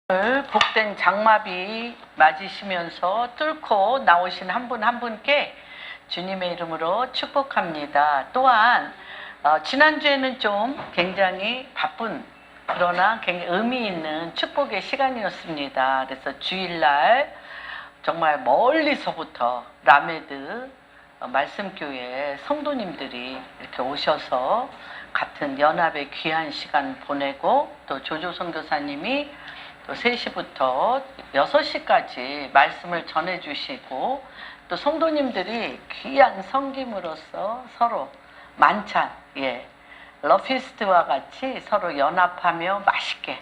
복된 장마비 맞으시면서 뚫고 나오신 한 분 한 분께 주님의 이름으로 축복합니다. 또한 지난주에는 좀 굉장히 바쁜 그러나 굉장히 의미 있는 축복의 시간이었습니다. 그래서 주일날 정말 멀리서부터 라메드 말씀교회 성도님들이 이렇게 오셔서 같은 연합의 귀한 시간 보내고 또 조조 선교사님이 또 3시부터 6시까지 말씀을 전해주시고 또 성도님들이 귀한 섬김으로써 서로 만찬, 러피스트와 같이 서로 연합하며 맛있게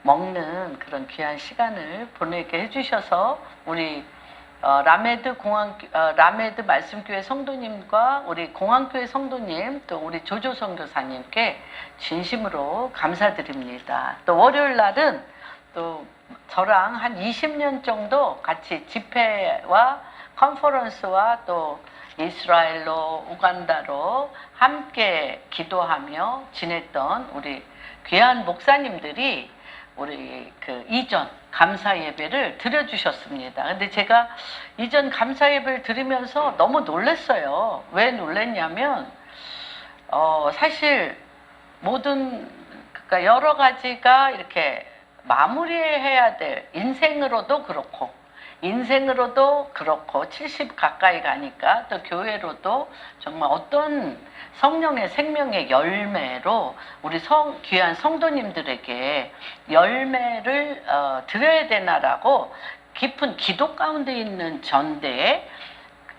먹는 그런 귀한 시간을 보내게 해주셔서 우리 라메드 말씀교회 성도님과 우리 공항교회 성도님 또 우리 조조 선교사님께 진심으로 감사드립니다. 또 월요일 날은 또 저랑 한 20년 정도 같이 집회와 컨퍼런스와 또 이스라엘로 우간다로 함께 기도하며 지냈던 우리 귀한 목사님들이 우리 그 이전 감사 예배를 드려주셨습니다. 근데 제가 이전 감사 예배를 드리면서 너무 놀랐어요. 왜 놀랐냐면 사실 모든 그러니까 여러 가지가 이렇게 마무리해야 될 인생으로도 그렇고 70 가까이 가니까 또 교회로도 정말 어떤 성령의 생명의 열매로 우리 귀한 성도님들에게 열매를 드려야 되나라고 깊은 기도 가운데 있는 전대에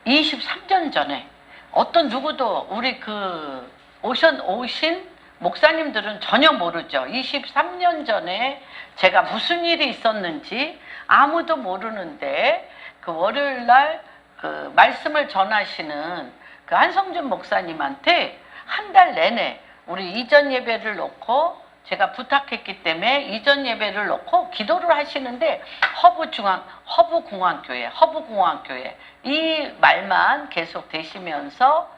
23년 전에 어떤 누구도 우리 오신 목사님들은 전혀 모르죠. 23년 전에 제가 무슨 일이 있었는지 아무도 모르는데 그 월요일 날 그 말씀을 전하시는 그 한성준 목사님한테 한 달 내내 우리 이전 예배를 놓고 제가 부탁했기 때문에 이전 예배를 놓고 기도를 하시는데 허브공항교회 이 말만 계속 되시면서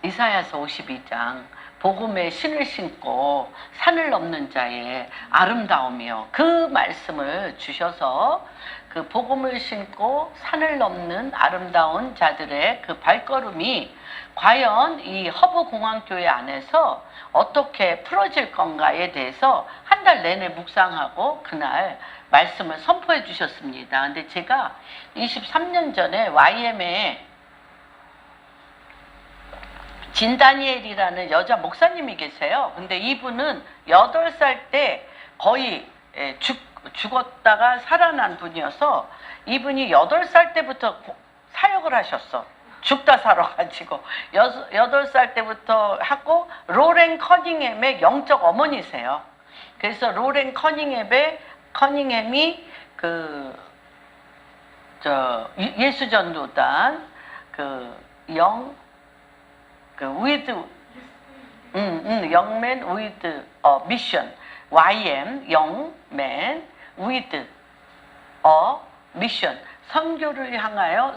이사야서 52장 복음의 신을 신고 산을 넘는 자의 아름다움이요 그 말씀을 주셔서 그 복음을 신고 산을 넘는 아름다운 자들의 그 발걸음이 과연 이 허브공항교회 안에서 어떻게 풀어질 건가에 대해서 한 달 내내 묵상하고 그날 말씀을 선포해 주셨습니다. 근데 제가 23년 전에 YM에 진다니엘이라는 여자 목사님이 계세요. 근데 이분은 8살 때 거의 죽었다가 살아난 분이어서 이분이 8살 때부터 사역을 하셨어. 죽다 살아가지고 8살 때부터 하고 로렌 커닝햄의 영적 어머니세요. 그래서 로렌 커닝햄이 예수전도단 영맨 with mission YM 영맨 with mission 선교를 향하여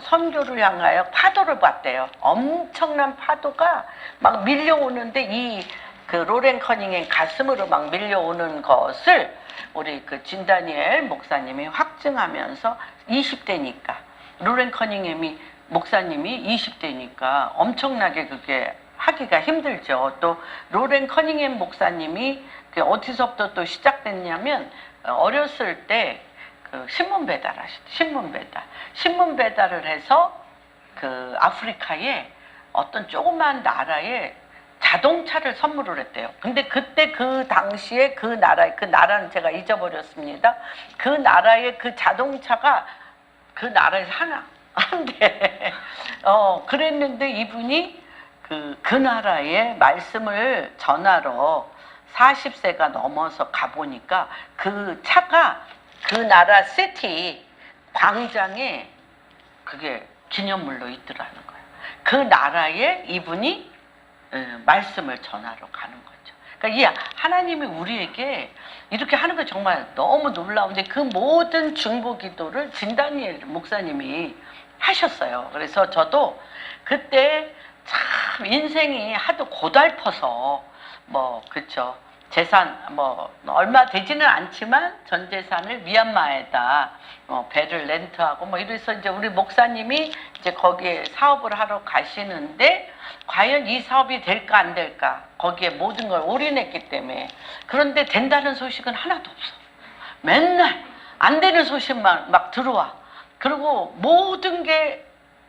파도를 봤대요. 엄청난 파도가 막 밀려오는데 그 로렌 커닝의 가슴으로 막 밀려오는 것을 우리 그 진다니엘 목사님이 확증하면서 20대니까 로렌 커닝햄이 목사님이 20대니까 엄청나게 그게 하기가 힘들죠. 또 로렌 커닝햄 목사님이 어디서부터 또 시작됐냐면 어렸을 때 그 신문 배달을 해서 그 아프리카에 어떤 조그만 나라에 자동차를 선물을 했대요. 근데 그때 그 당시에 그 나라는 제가 잊어버렸습니다. 그 나라의 그 자동차가 그 나라에서 한데 그랬는데 이분이 그 나라의 말씀을 전하러 40세가 넘어서 가보니까 그 차가 그 나라 시티 광장에 그게 기념물로 있더라는 거예요. 그 나라에 이분이 말씀을 전하러 가는 거죠. 그러니까 이 하나님이 우리에게 이렇게 하는 거 정말 너무 놀라운데 그 모든 중보 기도를 진다니엘 목사님이 하셨어요. 그래서 저도 그때 참 인생이 하도 고달퍼서 그쵸 재산 뭐 얼마 되지는 않지만 전 재산을 미얀마에다 배를 렌트하고 뭐 이래서 이제 우리 목사님이 이제 거기에 사업을 하러 가시는데 과연 이 사업이 될까 안 될까 거기에 모든 걸 올인했기 때문에. 그런데 된다는 소식은 하나도 없어. 맨날 안 되는 소식만 막 들어와. 그리고 모든 게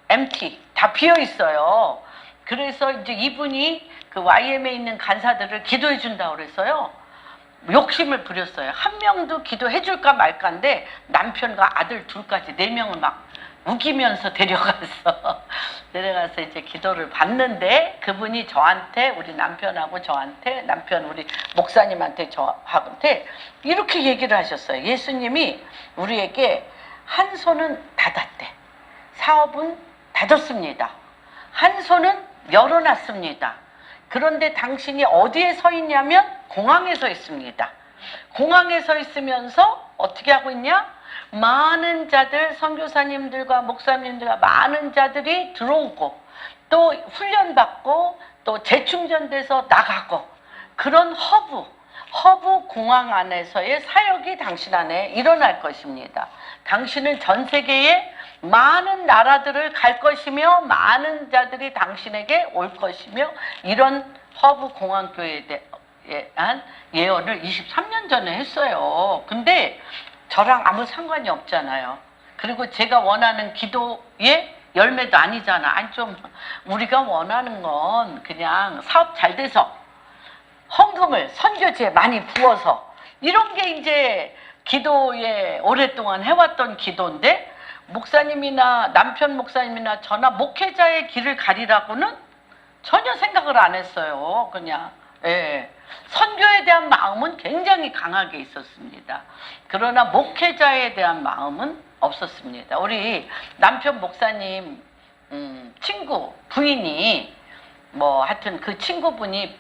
empty 다 비어 있어요. 그래서 이제 이분이 그 YM에 있는 간사들을 기도해 준다고 그랬어요. 욕심을 부렸어요. 한 명도 기도해 줄까 말까인데 남편과 아들 둘까지 4명을 막 우기면서 데려가서 이제 기도를 받는데 그분이 저한테 우리 남편하고 저한테 남편 우리 목사님한테 저한테 이렇게 얘기를 하셨어요. 예수님이 우리에게 한 손은 닫았대. 사업은 닫았습니다. 한 손은 열어놨습니다. 그런데 당신이 어디에 서 있냐면 공항에 서 있습니다. 공항에 서 있으면서 어떻게 하고 있냐? 많은 자들, 선교사님들과 목사님들과 많은 자들이 들어오고 또 훈련받고 또 재충전돼서 나가고 그런 허브 공항 안에서의 사역이 당신 안에 일어날 것입니다. 당신은 전 세계에 많은 나라들을 갈 것이며 많은 자들이 당신에게 올 것이며 이런 허브 공항교회에 대한 예언을 23년 전에 했어요. 근데 저랑 아무 상관이 없잖아요. 그리고 제가 원하는 기도의 열매도 아니잖아. 아니 좀 우리가 원하는 건 그냥 사업 잘 돼서 헌금을 선교지에 많이 부어서 이런 게 이제 기도에 오랫동안 해왔던 기도인데 목사님이나 남편 목사님이나 저나 목회자의 길을 가리라고는 전혀 생각을 안 했어요. 그냥 선교에 대한 마음은 굉장히 강하게 있었습니다. 그러나 목회자에 대한 마음은 없었습니다. 우리 남편 목사님 친구 부인이 뭐 하여튼 그 친구분이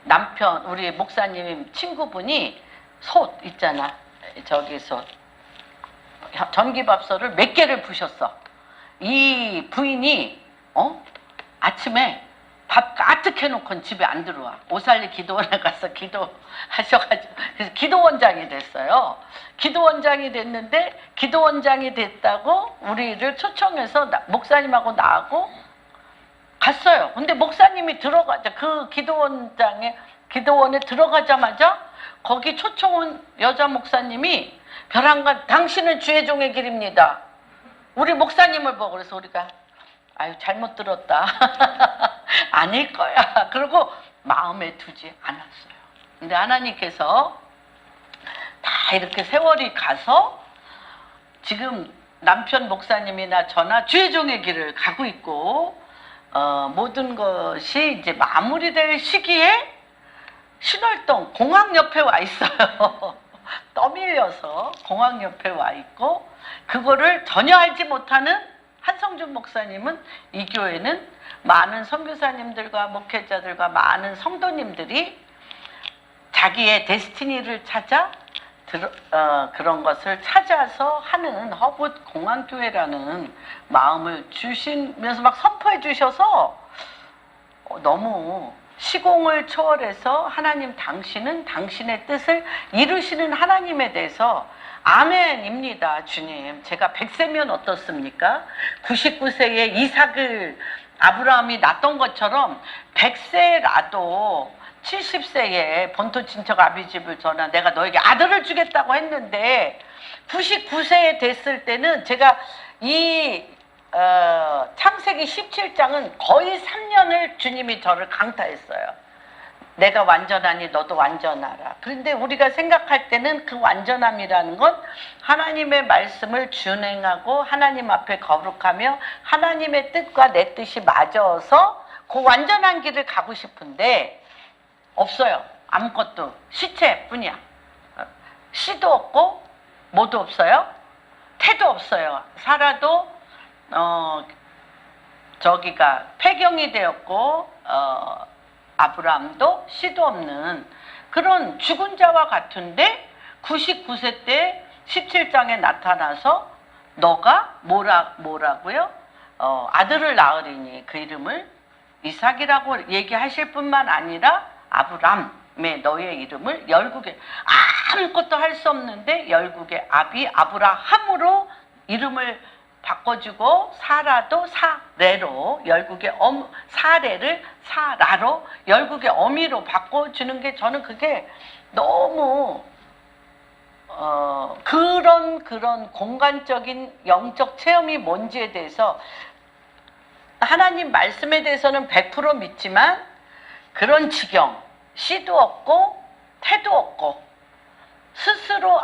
남편 우리 목사님 친구분이 솥 있잖아. 저기 솥 전기밥솥을 몇 개를 부셨어. 이 부인이 아침에 밥 가득 해놓고는 집에 안 들어와. 오살리 기도원에 가서 기도하셔가지고 그래서 기도원장이 됐어요. 기도원장이 됐는데 기도원장이 됐다고 우리를 초청해서 목사님하고 나하고 갔어요. 근데 목사님이 들어가자 그 기도원에 들어가자마자 거기 초청 온 여자 목사님이 벼랑간 당신은 주의 종의 길입니다. 우리 목사님을 보고 그래서 우리가 아유 잘못 들었다. 아닐 거야. 그리고 마음에 두지 않았어요. 근데 하나님께서 다 이렇게 세월이 가서 지금 남편 목사님이나 저나 주의 종의 길을 가고 있고 모든 것이 이제 마무리될 시기에 신월동 공항 옆에 와 있어요. 떠밀려서 공항 옆에 와 있고 그거를 전혀 알지 못하는 한성준 목사님은 이 교회는 많은 선교사님들과 목회자들과 많은 성도님들이 자기의 데스티니를 찾아 그런 것을 찾아서 하는 허브 공항교회라는 마음을 주시면서 막 선포해 주셔서 너무 시공을 초월해서 하나님 당신은 당신의 뜻을 이루시는 하나님에 대해서 아멘입니다. 주님 제가 100세면 어떻습니까? 99세에 이삭을 아브라함이 낳았던 것처럼 100세라도 70세에 본토 친척 아비집을 전하 내가 너에게 아들을 주겠다고 했는데 99세에 됐을 때는 제가 이 창세기 17장은 거의 3년을 주님이 저를 강타했어요. 내가 완전하니 너도 완전하라. 그런데 우리가 생각할 때는 그 완전함이라는 건 하나님의 말씀을 준행하고 하나님 앞에 거룩하며 하나님의 뜻과 내 뜻이 맞아서 그 완전한 길을 가고 싶은데 없어요. 아무것도 시체뿐이야. 씨도 없고 뭐도 없어요. 태도 없어요. 살아도 저기가 폐경이 되었고 아브라함도 씨도 없는 그런 죽은 자와 같은데 99세 때 17장에 나타나서 너가 뭐라고요? 아들을 낳으리니 그 이름을 이삭이라고 얘기하실 뿐만 아니라 아브람 너의 이름을 열국의 아무것도 할 수 없는데 열국의 아비 아브라함으로 이름을 바꿔주고 사라도 사레로 열국의 사레를 사라로 열국의 어미로 바꿔주는 게 저는 그게 너무 그런 공간적인 영적 체험이 뭔지에 대해서 하나님 말씀에 대해서는 100% 믿지만 그런 지경 씨도 없고 태도 없고 스스로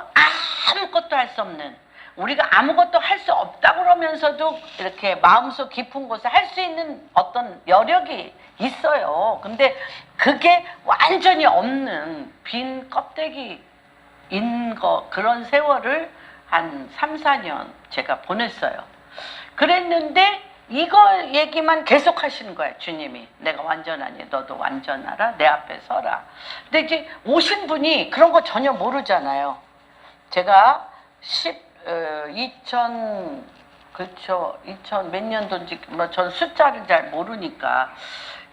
아무것도 할 수 없는 우리가 아무것도 할 수 없다 그러면서도 이렇게 마음속 깊은 곳에 할 수 있는 어떤 여력이 있어요. 근데 그게 완전히 없는 빈 껍데기인 그런 세월을 한 3, 4년 제가 보냈어요. 그랬는데 이거 얘기만 계속 하시는 거예요. 주님이 내가 완전하니 너도 완전하라 내 앞에 서라. 근데 이제 오신 분이 그런 거 전혀 모르잖아요. 제가 2000 몇 년도인지 전 숫자를 잘 모르니까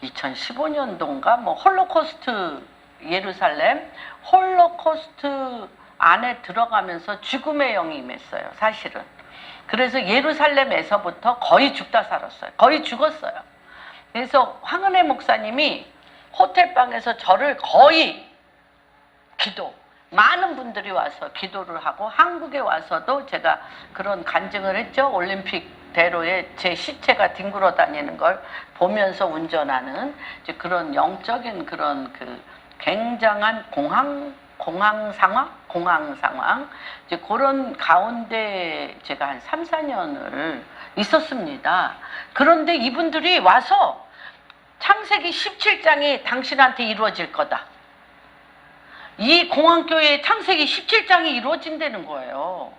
2015년도인가 홀로코스트 예루살렘 홀로코스트 안에 들어가면서 죽음의 영이 임했어요. 사실은. 그래서 예루살렘에서부터 거의 죽다 살았어요. 거의 죽었어요. 그래서 황은혜 목사님이 호텔방에서 저를 거의 많은 분들이 와서 기도를 하고 한국에 와서도 제가 그런 간증을 했죠. 올림픽 대로에 제 시체가 뒹굴어 다니는 걸 보면서 운전하는 이제 그런 영적인 그런 그 굉장한 공황 상황 이제 그런 가운데 제가 한 3, 4년을 있었습니다. 그런데 이분들이 와서 창세기 17장이 당신한테 이루어질 거다. 이 공항교회의 창세기 17장이 이루어진다는 거예요.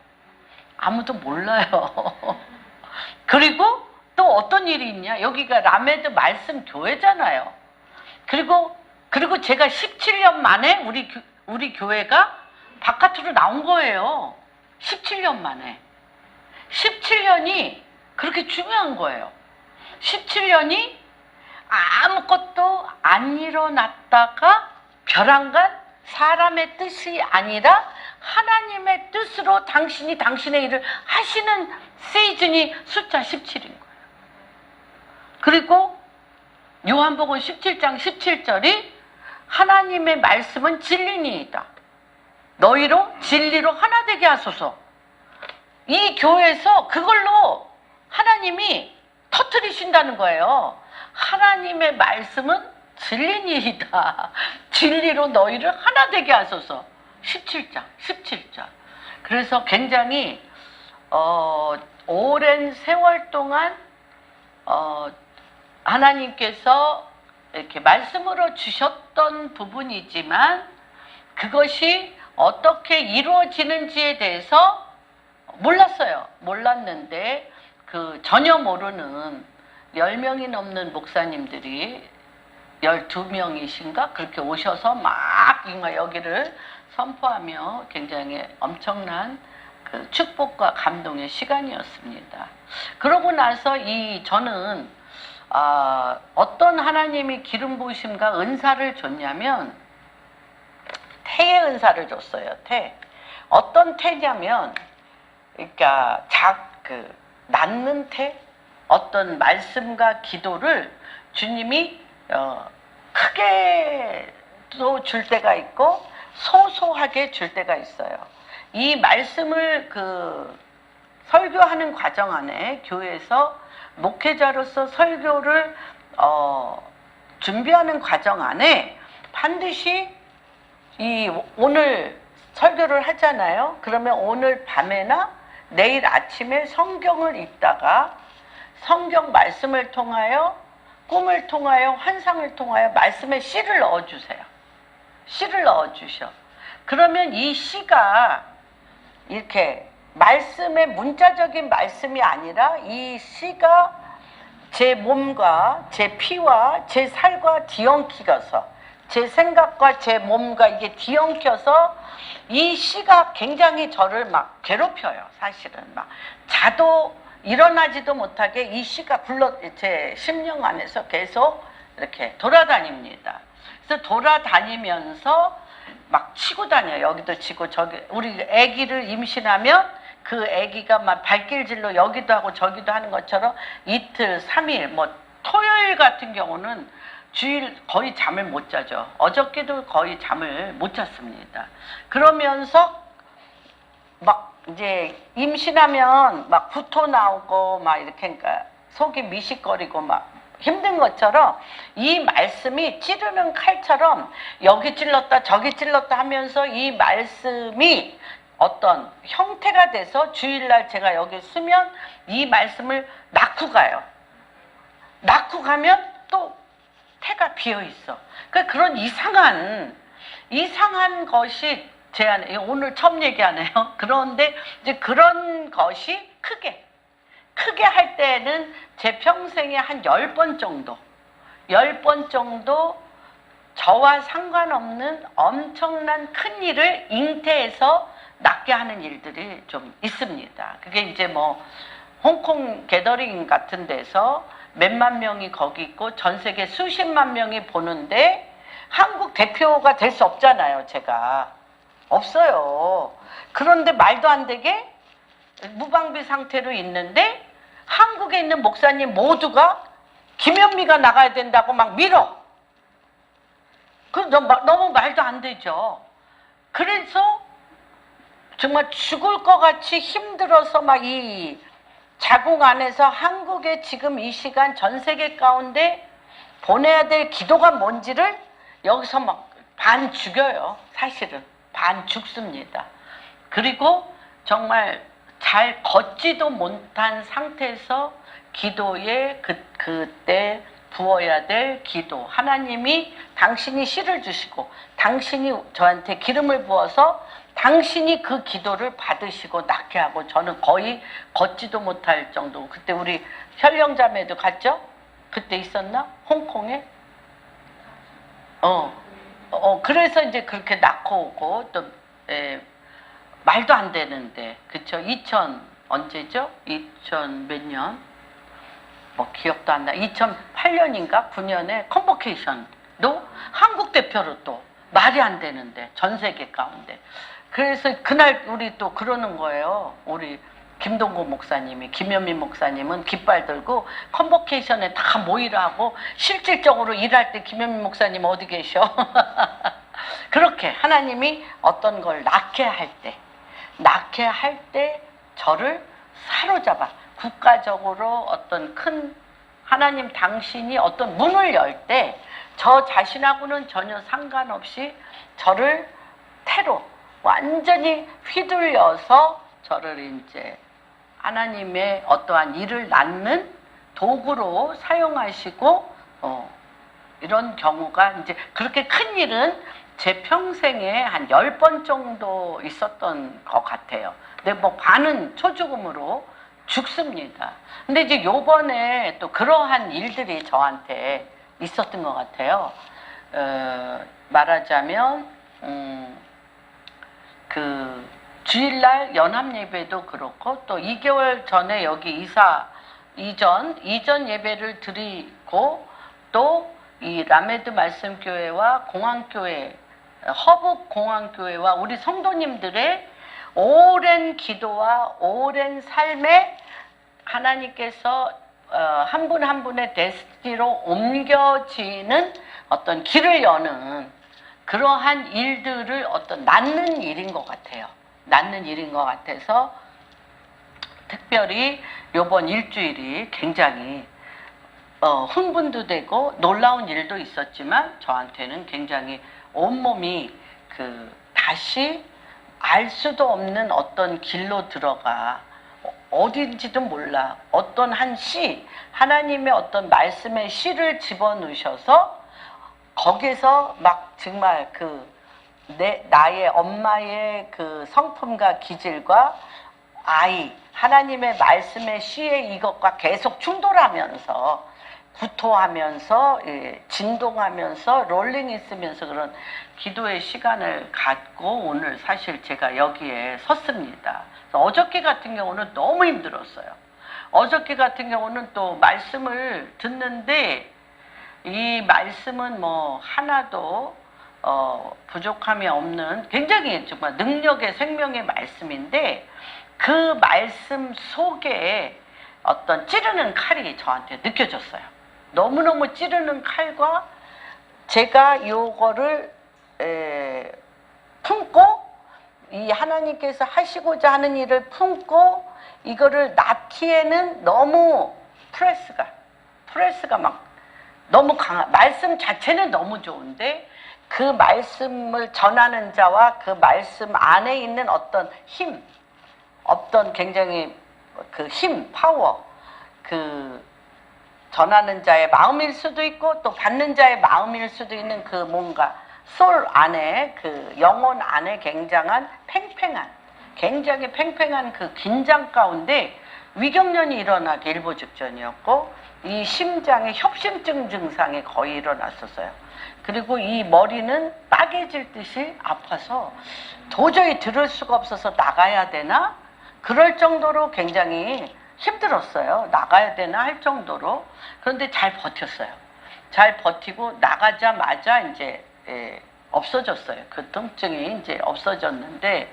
아무도 몰라요. 그리고 또 어떤 일이 있냐? 여기가 라메드 말씀 교회잖아요. 그리고 제가 17년 만에 우리 교회가 바깥으로 나온 거예요. 17년 만에. 17년이 그렇게 중요한 거예요. 17년이 아무것도 안 일어났다가 벼랑간 사람의 뜻이 아니라 하나님의 뜻으로 당신이 당신의 일을 하시는 시즌이 숫자 17인 거예요. 그리고 요한복음 17장 17절이 하나님의 말씀은 진리니이다. 너희로 진리로 하나 되게 하소서. 이 교회에서 그걸로 하나님이 터뜨리신다는 거예요. 하나님의 말씀은 진리니이다. 진리로 너희를 하나 되게 하소서. 17장. 그래서 굉장히 오랜 세월 동안 하나님께서 이렇게 말씀으로 주셨던 부분이지만 그것이 어떻게 이루어지는지에 대해서 몰랐는데 그 전혀 모르는 10명이 넘는 목사님들이 12명이신가 그렇게 오셔서 막 여기를 선포하며 굉장히 엄청난 그 축복과 감동의 시간이었습니다. 그러고 나서 저는 어떤 하나님이 기름 부으심과 은사를 줬냐면 태의 은사를 줬어요. 어떤 태냐면 그러니까 낳는 태 어떤 말씀과 기도를 주님이 크게도 줄 때가 있고 소소하게 줄 때가 있어요. 이 말씀을 설교하는 과정 안에 교회에서 목회자로서 설교를 준비하는 과정 안에 반드시 오늘 설교를 하잖아요. 그러면 오늘 밤에나 내일 아침에 성경을 읽다가 성경 말씀을 통하여 꿈을 통하여 환상을 통하여 말씀에 씨를 넣어주세요. 씨를 넣어주셔. 그러면 이 씨가 이렇게 말씀의 문자적인 말씀이 아니라 이 씨가 제 몸과 제 피와 제 살과 뒤엉켜서 제 생각과 제 몸과 이게 뒤엉켜서 이 씨가 굉장히 저를 막 괴롭혀요. 사실은 막 자도 일어나지도 못하게 이 씨가 제 심령 안에서 계속 이렇게 돌아다닙니다. 그래서 돌아다니면서 막 치고 다녀요. 여기도 치고 저기. 우리 아기를 임신하면 그 아기가 막 발길질로 여기도 하고 저기도 하는 것처럼 이틀, 3일, 뭐 토요일 같은 경우는 주일 거의 잠을 못 자죠. 어저께도 거의 잠을 못 잤습니다. 그러면서 막 이제 임신하면 막 구토 나오고 막 이렇게 그러니까 속이 미식거리고 막 힘든 것처럼 이 말씀이 찌르는 칼처럼 여기 찔렀다 저기 찔렀다 하면서 이 말씀이 어떤 형태가 돼서 주일날 제가 여기 쓰면 이 말씀을 낳고 가요. 낳고 가면 또 태가 비어 있어. 그러니까 그런 이상한 것이 제 안에 오늘 처음 얘기하네요. 그런데 이제 그런 것이 크게 할 때는 제 평생에 한 10번 정도 저와 상관없는 엄청난 큰 일을 잉태해서 낫게 하는 일들이 좀 있습니다. 그게 이제 뭐 홍콩 게더링 같은 데서 몇만 명이 거기 있고 전 세계 수십만 명이 보는데 한국 대표가 될 수 없잖아요. 제가 없어요. 그런데 말도 안 되게 무방비 상태로 있는데 한국에 있는 목사님 모두가 김현미가 나가야 된다고 막 밀어. 너무 말도 안 되죠. 그래서 정말 죽을 것 같이 힘들어서 막 이 자궁 안에서 한국에 지금 이 시간 전 세계 가운데 보내야 될 기도가 뭔지를 여기서 막 반 죽여요. 사실은 반 죽습니다. 그리고 정말 잘 걷지도 못한 상태에서 기도에 그때 부어야 될 기도, 하나님이 당신이 씨를 주시고 당신이 저한테 기름을 부어서 당신이 그 기도를 받으시고 낫게 하고, 저는 거의 걷지도 못할 정도. 그때 우리 현령자매도 갔죠? 그때 있었나? 홍콩에? 그래서 이제 그렇게 낳고 오고 또 말도 안 되는데, 그쵸? 2000 언제죠? 2000 몇 년? 뭐 기억도 안 나. 2008년인가 9년에 컨버케이션도 한국 대표로 또 말이 안 되는데 전 세계 가운데. 그래서 그날 우리 또 그러는 거예요. 우리 김동고 목사님이, 김현미 목사님은 깃발 들고 컨버케이션에 다 모이라 하고, 실질적으로 일할 때 김현미 목사님 어디 계셔? 그렇게 하나님이 어떤 걸 낳게 할 때 저를 사로잡아 국가적으로 어떤 큰 하나님 당신이 어떤 문을 열 때 저 자신하고는 전혀 상관없이 저를 태로 완전히 휘둘려서 저를 이제 하나님의 어떠한 일을 낳는 도구로 사용하시고, 이런 경우가 이제 그렇게 큰 일은 제 평생에 한 10번 정도 있었던 것 같아요. 근데 뭐 반은 초죽음으로 죽습니다. 근데 이제 요번에 또 그러한 일들이 저한테 있었던 것 같아요. 말하자면 그 주일날 연합예배도 그렇고, 또 2개월 전에 여기 이전 예배를 드리고, 또 이 라메드 말씀교회와 공항교회, 허북 공항교회와 우리 성도님들의 오랜 기도와 오랜 삶에 하나님께서 한 분 한 분의 데스티니로 옮겨지는 어떤 길을 여는 그러한 일들을 낳는 일인 것 같아요. 낳는 일인 것 같아서 특별히 요번 일주일이 굉장히 흥분도 되고 놀라운 일도 있었지만, 저한테는 굉장히 온몸이 다시 알 수도 없는 어떤 길로 들어가, 어딘지도 몰라, 어떤 한 씨, 하나님의 어떤 말씀의 씨를 집어넣으셔서 거기서 막 정말 나의 엄마의 그 성품과 기질과 아이, 하나님의 말씀의 씨의 이것과 계속 충돌하면서, 구토하면서, 진동하면서, 롤링 있으면서 그런 기도의 시간을 갖고 오늘 사실 제가 여기에 섰습니다. 어저께 같은 경우는 너무 힘들었어요. 어저께 같은 경우는 또 말씀을 듣는데 이 말씀은 뭐 하나도 부족함이 없는 굉장히 정말 능력의 생명의 말씀인데 그 말씀 속에 어떤 찌르는 칼이 저한테 느껴졌어요. 너무너무 찌르는 칼과 제가 요거를 품고 이 하나님께서 하시고자 하는 일을 품고 이거를 낳기에는 너무 프레스가 막 너무 강한, 말씀 자체는 너무 좋은데 그 말씀을 전하는 자와 그 말씀 안에 있는 어떤 힘, 어떤 굉장히 그 힘, 파워, 그 전하는 자의 마음일 수도 있고 또 받는 자의 마음일 수도 있는 그 뭔가 솔 안에, 그 영혼 안에 굉장히 팽팽한 그 긴장 가운데 위경련이 일어나기 일보 직전이었고 이 심장에 협심증 증상이 거의 일어났었어요. 그리고 이 머리는 따개질 듯이 아파서 도저히 들을 수가 없어서 나가야 되나? 그럴 정도로 굉장히 힘들었어요. 나가야 되나 할 정도로. 그런데 잘 버텼어요. 잘 버티고 나가자마자 이제 없어졌어요. 그 통증이 이제 없어졌는데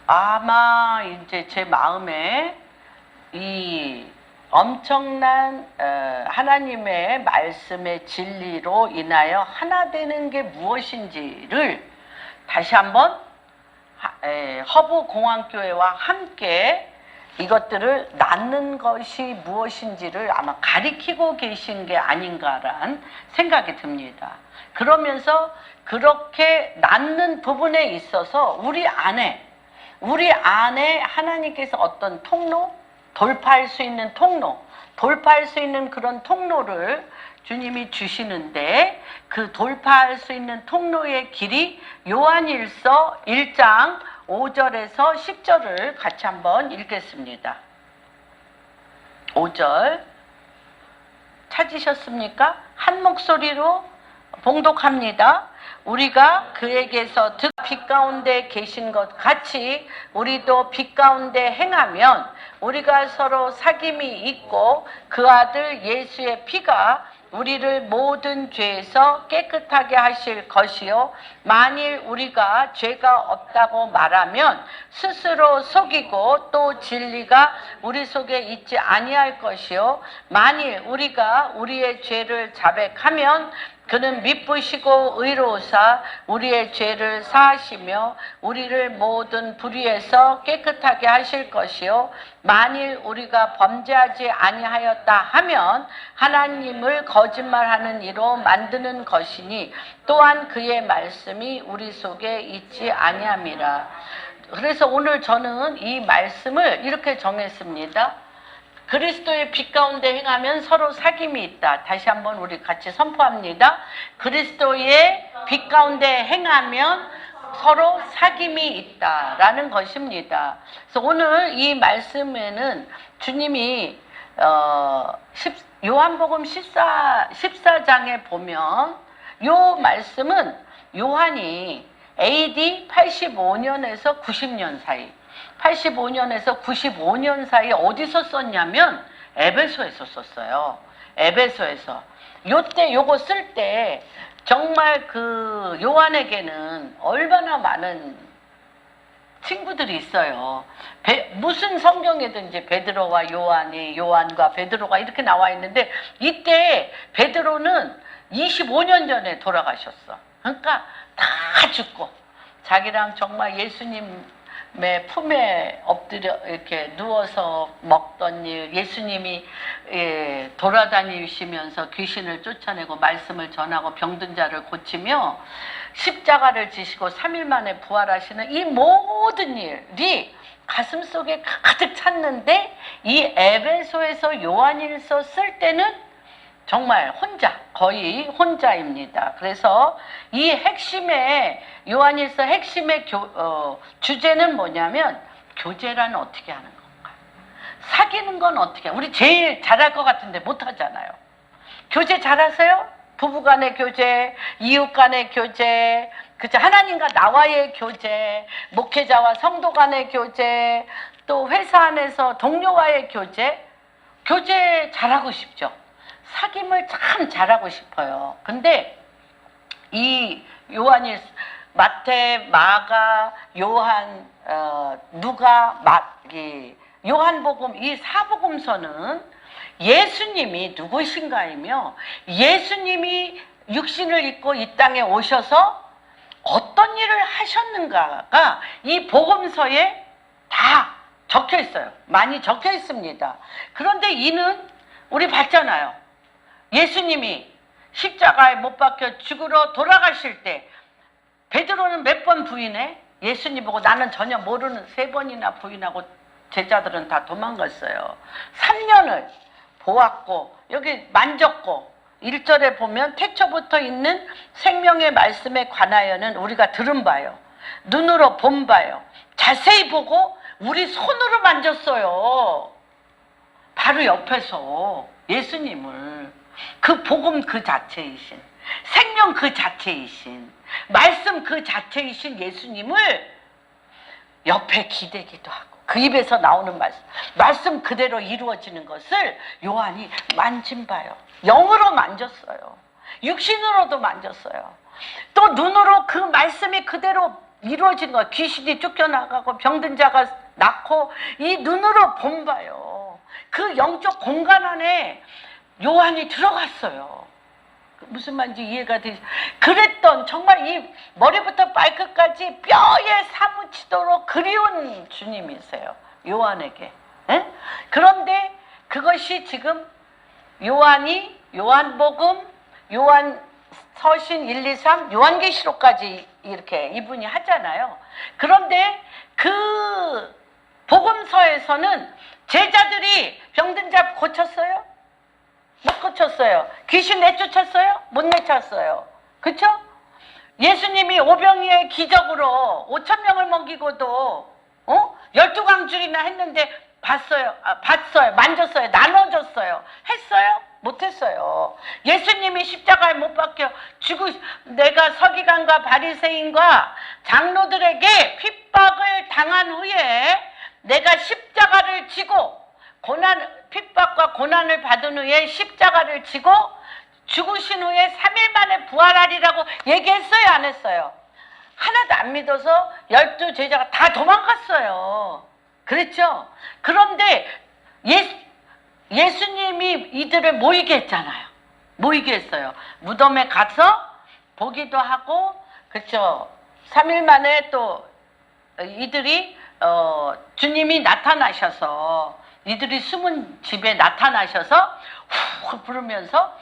아마 이제 제 마음에 이 엄청난 하나님의 말씀의 진리로 인하여 하나 되는 게 무엇인지를 다시 한번 허브공항교회와 함께 이것들을 낳는 것이 무엇인지를 아마 가리키고 계신 게 아닌가라는 생각이 듭니다. 그러면서 그렇게 낳는 부분에 있어서 우리 안에 하나님께서 어떤 통로, 돌파할 수 있는 통로, 돌파할 수 있는 그런 통로를 주님이 주시는데 그 돌파할 수 있는 통로의 길이 요한일서 1장 5절에서 10절을 같이 한번 읽겠습니다. 5절 찾으셨습니까? 한 목소리로 봉독합니다. 우리가 그에게서 빛 가운데 계신 것 같이 우리도 빛 가운데 행하면 우리가 서로 사귐이 있고 그 아들 예수의 피가 우리를 모든 죄에서 깨끗하게 하실 것이요 만일 우리가 죄가 없다고 말하면 스스로 속이고 또 진리가 우리 속에 있지 아니할 것이요 만일 우리가 우리의 죄를 자백하면 그는 미쁘시고 의로우사 우리의 죄를 사하시며 우리를 모든 불의에서 깨끗하게 하실 것이요 만일 우리가 범죄하지 아니하였다 하면 하나님을 거짓말하는 이로 만드는 것이니 또한 그의 말씀이 우리 속에 있지 아니함이라. 그래서 오늘 저는 이 말씀을 이렇게 정했습니다. 그리스도의 빛 가운데 행하면 서로 사귐이 있다. 다시 한번 우리 같이 선포합니다. 그리스도의 빛 가운데 행하면 서로 사귐이 있다라는 것입니다. 그래서 오늘 이 말씀에는 주님이 요한복음 14장에 보면 요 말씀은 요한이 AD 85년에서 90년 사이 85년에서 95년 사이 어디서 썼냐면 에베소에서 썼어요. 에베소에서. 요때 요거 쓸 때 정말 그 요한에게는 얼마나 많은 친구들이 있어요. 무슨 성경에든지 베드로와 요한이 요한과 베드로가 이렇게 나와 있는데 이때 베드로는 25년 전에 돌아가셨어. 그러니까 다 죽고 자기랑 정말 예수님 품에 엎드려 이렇게 누워서 먹던 일, 예수님이 돌아다니시면서 귀신을 쫓아내고 말씀을 전하고 병든 자를 고치며 십자가를 지시고 3일 만에 부활하시는 이 모든 일이 가슴속에 가득 찼는데 이 에베소에서 요한일서 쓸 때는 정말 거의 혼자입니다. 그래서 이 핵심의 요한일서 핵심의 주제는 뭐냐면 교제란 어떻게 하는 건가? 사귀는 건 어떻게? 우리 제일 잘할 것 같은데 못 하잖아요. 교제 잘하세요? 부부 간의 교제, 이웃 간의 교제, 그죠? 하나님과 나와의 교제, 목회자와 성도 간의 교제, 또 회사 안에서 동료와의 교제 잘하고 싶죠. 사귐을 참 잘하고 싶어요. 근데 이 요한이 마태, 마가, 요한, 누가, 요한복음 이 사복음서는 예수님이 누구신가이며 예수님이 육신을 입고 이 땅에 오셔서 어떤 일을 하셨는가가 이 복음서에 다 적혀 있어요. 많이 적혀 있습니다. 그런데 이는 우리 봤잖아요. 예수님이 십자가에 못 박혀 죽으러 돌아가실 때 베드로는 몇 번 부인해? 예수님 보고 나는 전혀 모르는 3번이나 부인하고 제자들은 다 도망갔어요. 3년을 보았고 여기 만졌고 1절에 보면 태초부터 있는 생명의 말씀에 관하여는 우리가 들은 바요. 눈으로 본 바요. 자세히 보고 우리 손으로 만졌어요. 바로 옆에서 예수님을 그 복음 그 자체이신 생명 그 자체이신 말씀 그 자체이신 예수님을 옆에 기대기도 하고 그 입에서 나오는 말씀 그대로 이루어지는 것을 요한이 만진 바요. 영으로 만졌어요. 육신으로도 만졌어요. 또 눈으로 그 말씀이 그대로 이루어진 거 귀신이 쫓겨나가고 병든 자가 낫고 이 눈으로 본 바요. 그 영적 공간 안에 요한이 들어갔어요. 무슨 말인지 이해가 되죠? 그랬던 정말 이 머리부터 발끝까지 뼈에 사무치도록 그리운 주님이세요. 요한에게. 에? 그런데 그것이 지금 요한이 요한복음, 요한서신 1, 2, 3, 요한계시록까지 이렇게 이분이 하잖아요. 그런데 그 복음서에서는 제자들이 병든 자 고쳤어요? 못 고쳤어요. 귀신 내쫓았어요? 못 내쫓았어요. 그쵸? 예수님이 오병이의 기적으로 5,000명을 먹이고도 12광줄이나 했는데 봤어요. 만졌어요. 나눠줬어요. 했어요? 못했어요. 예수님이 십자가에 못 박혀 내가 서기관과 바리새인과 장로들에게 핍박을 당한 후에 내가 십자가를 지고 핍박과 고난을 받은 후에 십자가를 지고 죽으신 후에 3일 만에 부활하리라고 얘기했어요? 안 했어요? 하나도 안 믿어서 12 제자가 다 도망갔어요. 그랬죠? 그런데 예수님이 이들을 모이게 했잖아요. 모이게 했어요. 무덤에 가서 보기도 하고, 그렇죠? 3일 만에 또 이들이 주님이 나타나셔서 이들이 숨은 집에 나타나셔서 후 부르면서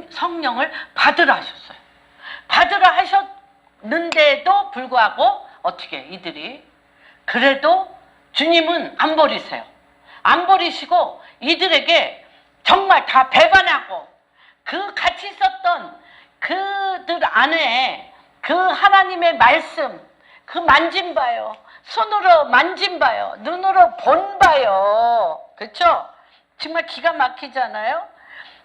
성령을 받으라 하셨어요. 받으라 하셨는데도 불구하고 어떻게 이들이 그래도 주님은 안 버리세요. 안 버리시고 이들에게 정말 다 배반하고 그 같이 있었던 그들 안에 그 하나님의 말씀 그 만진 바요. 손으로 만진 바요. 눈으로 본 바요. 그렇죠? 정말 기가 막히잖아요.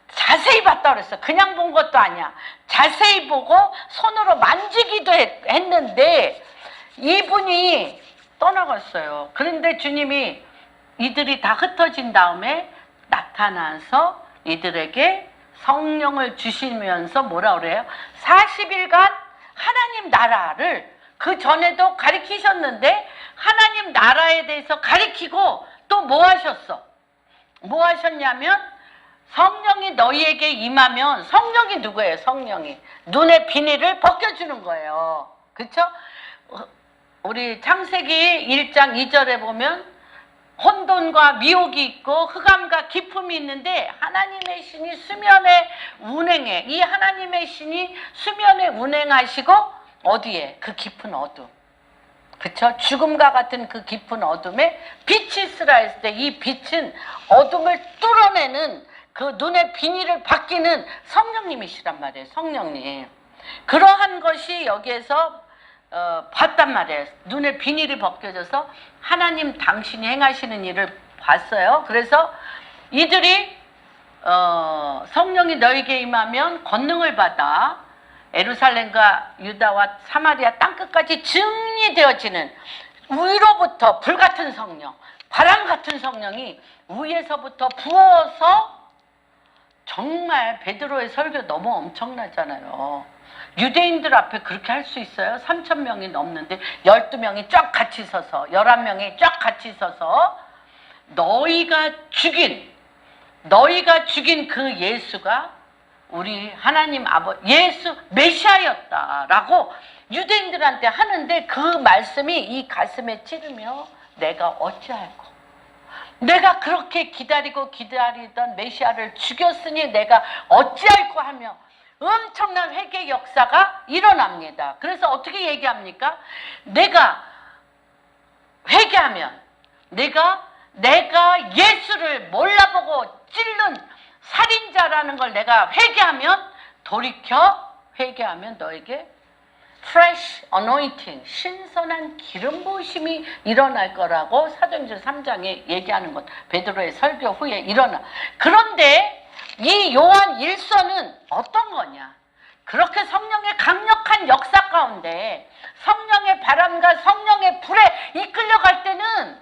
자세히 봤다 그랬어. 그냥 본 것도 아니야. 자세히 보고 손으로 만지기도 했는데 이분이 떠나갔어요. 그런데 주님이 이들이 다 흩어진 다음에 나타나서 이들에게 성령을 주시면서 뭐라 그래요? 40일간 하나님 나라를 그 전에도 가리키셨는데 하나님 나라에 대해서 가리키고 또 뭐 하셨어? 뭐 하셨냐면 성령이 너희에게 임하면 성령이 누구예요? 성령이 눈의 비닐을 벗겨주는 거예요. 그렇죠? 우리 창세기 1장 2절에 보면 혼돈과 미혹이 있고 흑암과 기품이 있는데 하나님의 신이 수면에 운행해. 이 하나님의 신이 수면에 운행하시고 어디에? 그 깊은 어둠. 그쵸? 죽음과 같은 그 깊은 어둠에 빛이 있으라 했을 때 이 빛은 어둠을 뚫어내는 그 눈의 비닐을 벗기는 성령님이시란 말이에요. 성령님. 그러한 것이 여기에서 봤단 말이에요. 눈의 비닐이 벗겨져서 하나님 당신이 행하시는 일을 봤어요. 그래서 이들이 성령이 너에게 임하면 권능을 받아 예루살렘과 유다와 사마리아 땅끝까지 증리되어지는 위로부터 불같은 성령, 바람 같은 성령이 위에서부터 부어서 정말 베드로의 설교 너무 엄청나잖아요. 유대인들 앞에 그렇게 할 수 있어요? 3,000명이 넘는데 12명이 쫙 같이 서서 11명이 쫙 같이 서서 너희가 죽인 그 예수가 우리 하나님 예수 메시아였다라고 유대인들한테 하는데 그 말씀이 이 가슴에 찌르며 내가 어찌할꼬, 내가 그렇게 기다리던 메시아를 죽였으니 내가 어찌할꼬 하며 엄청난 회개 역사가 일어납니다. 그래서 어떻게 얘기합니까? 내가 회개하면 내가 예수를 몰라보고 찔른 살인자라는 걸 내가 회개하면 너에게 fresh anointing, 신선한 기름 부으심이 일어날 거라고 사도행전 3장에 얘기하는 것, 베드로의 설교 후에 일어나. 그런데 이 요한 1서는 어떤 거냐? 그렇게 성령의 강력한 역사 가운데 성령의 바람과 성령의 불에 이끌려갈 때는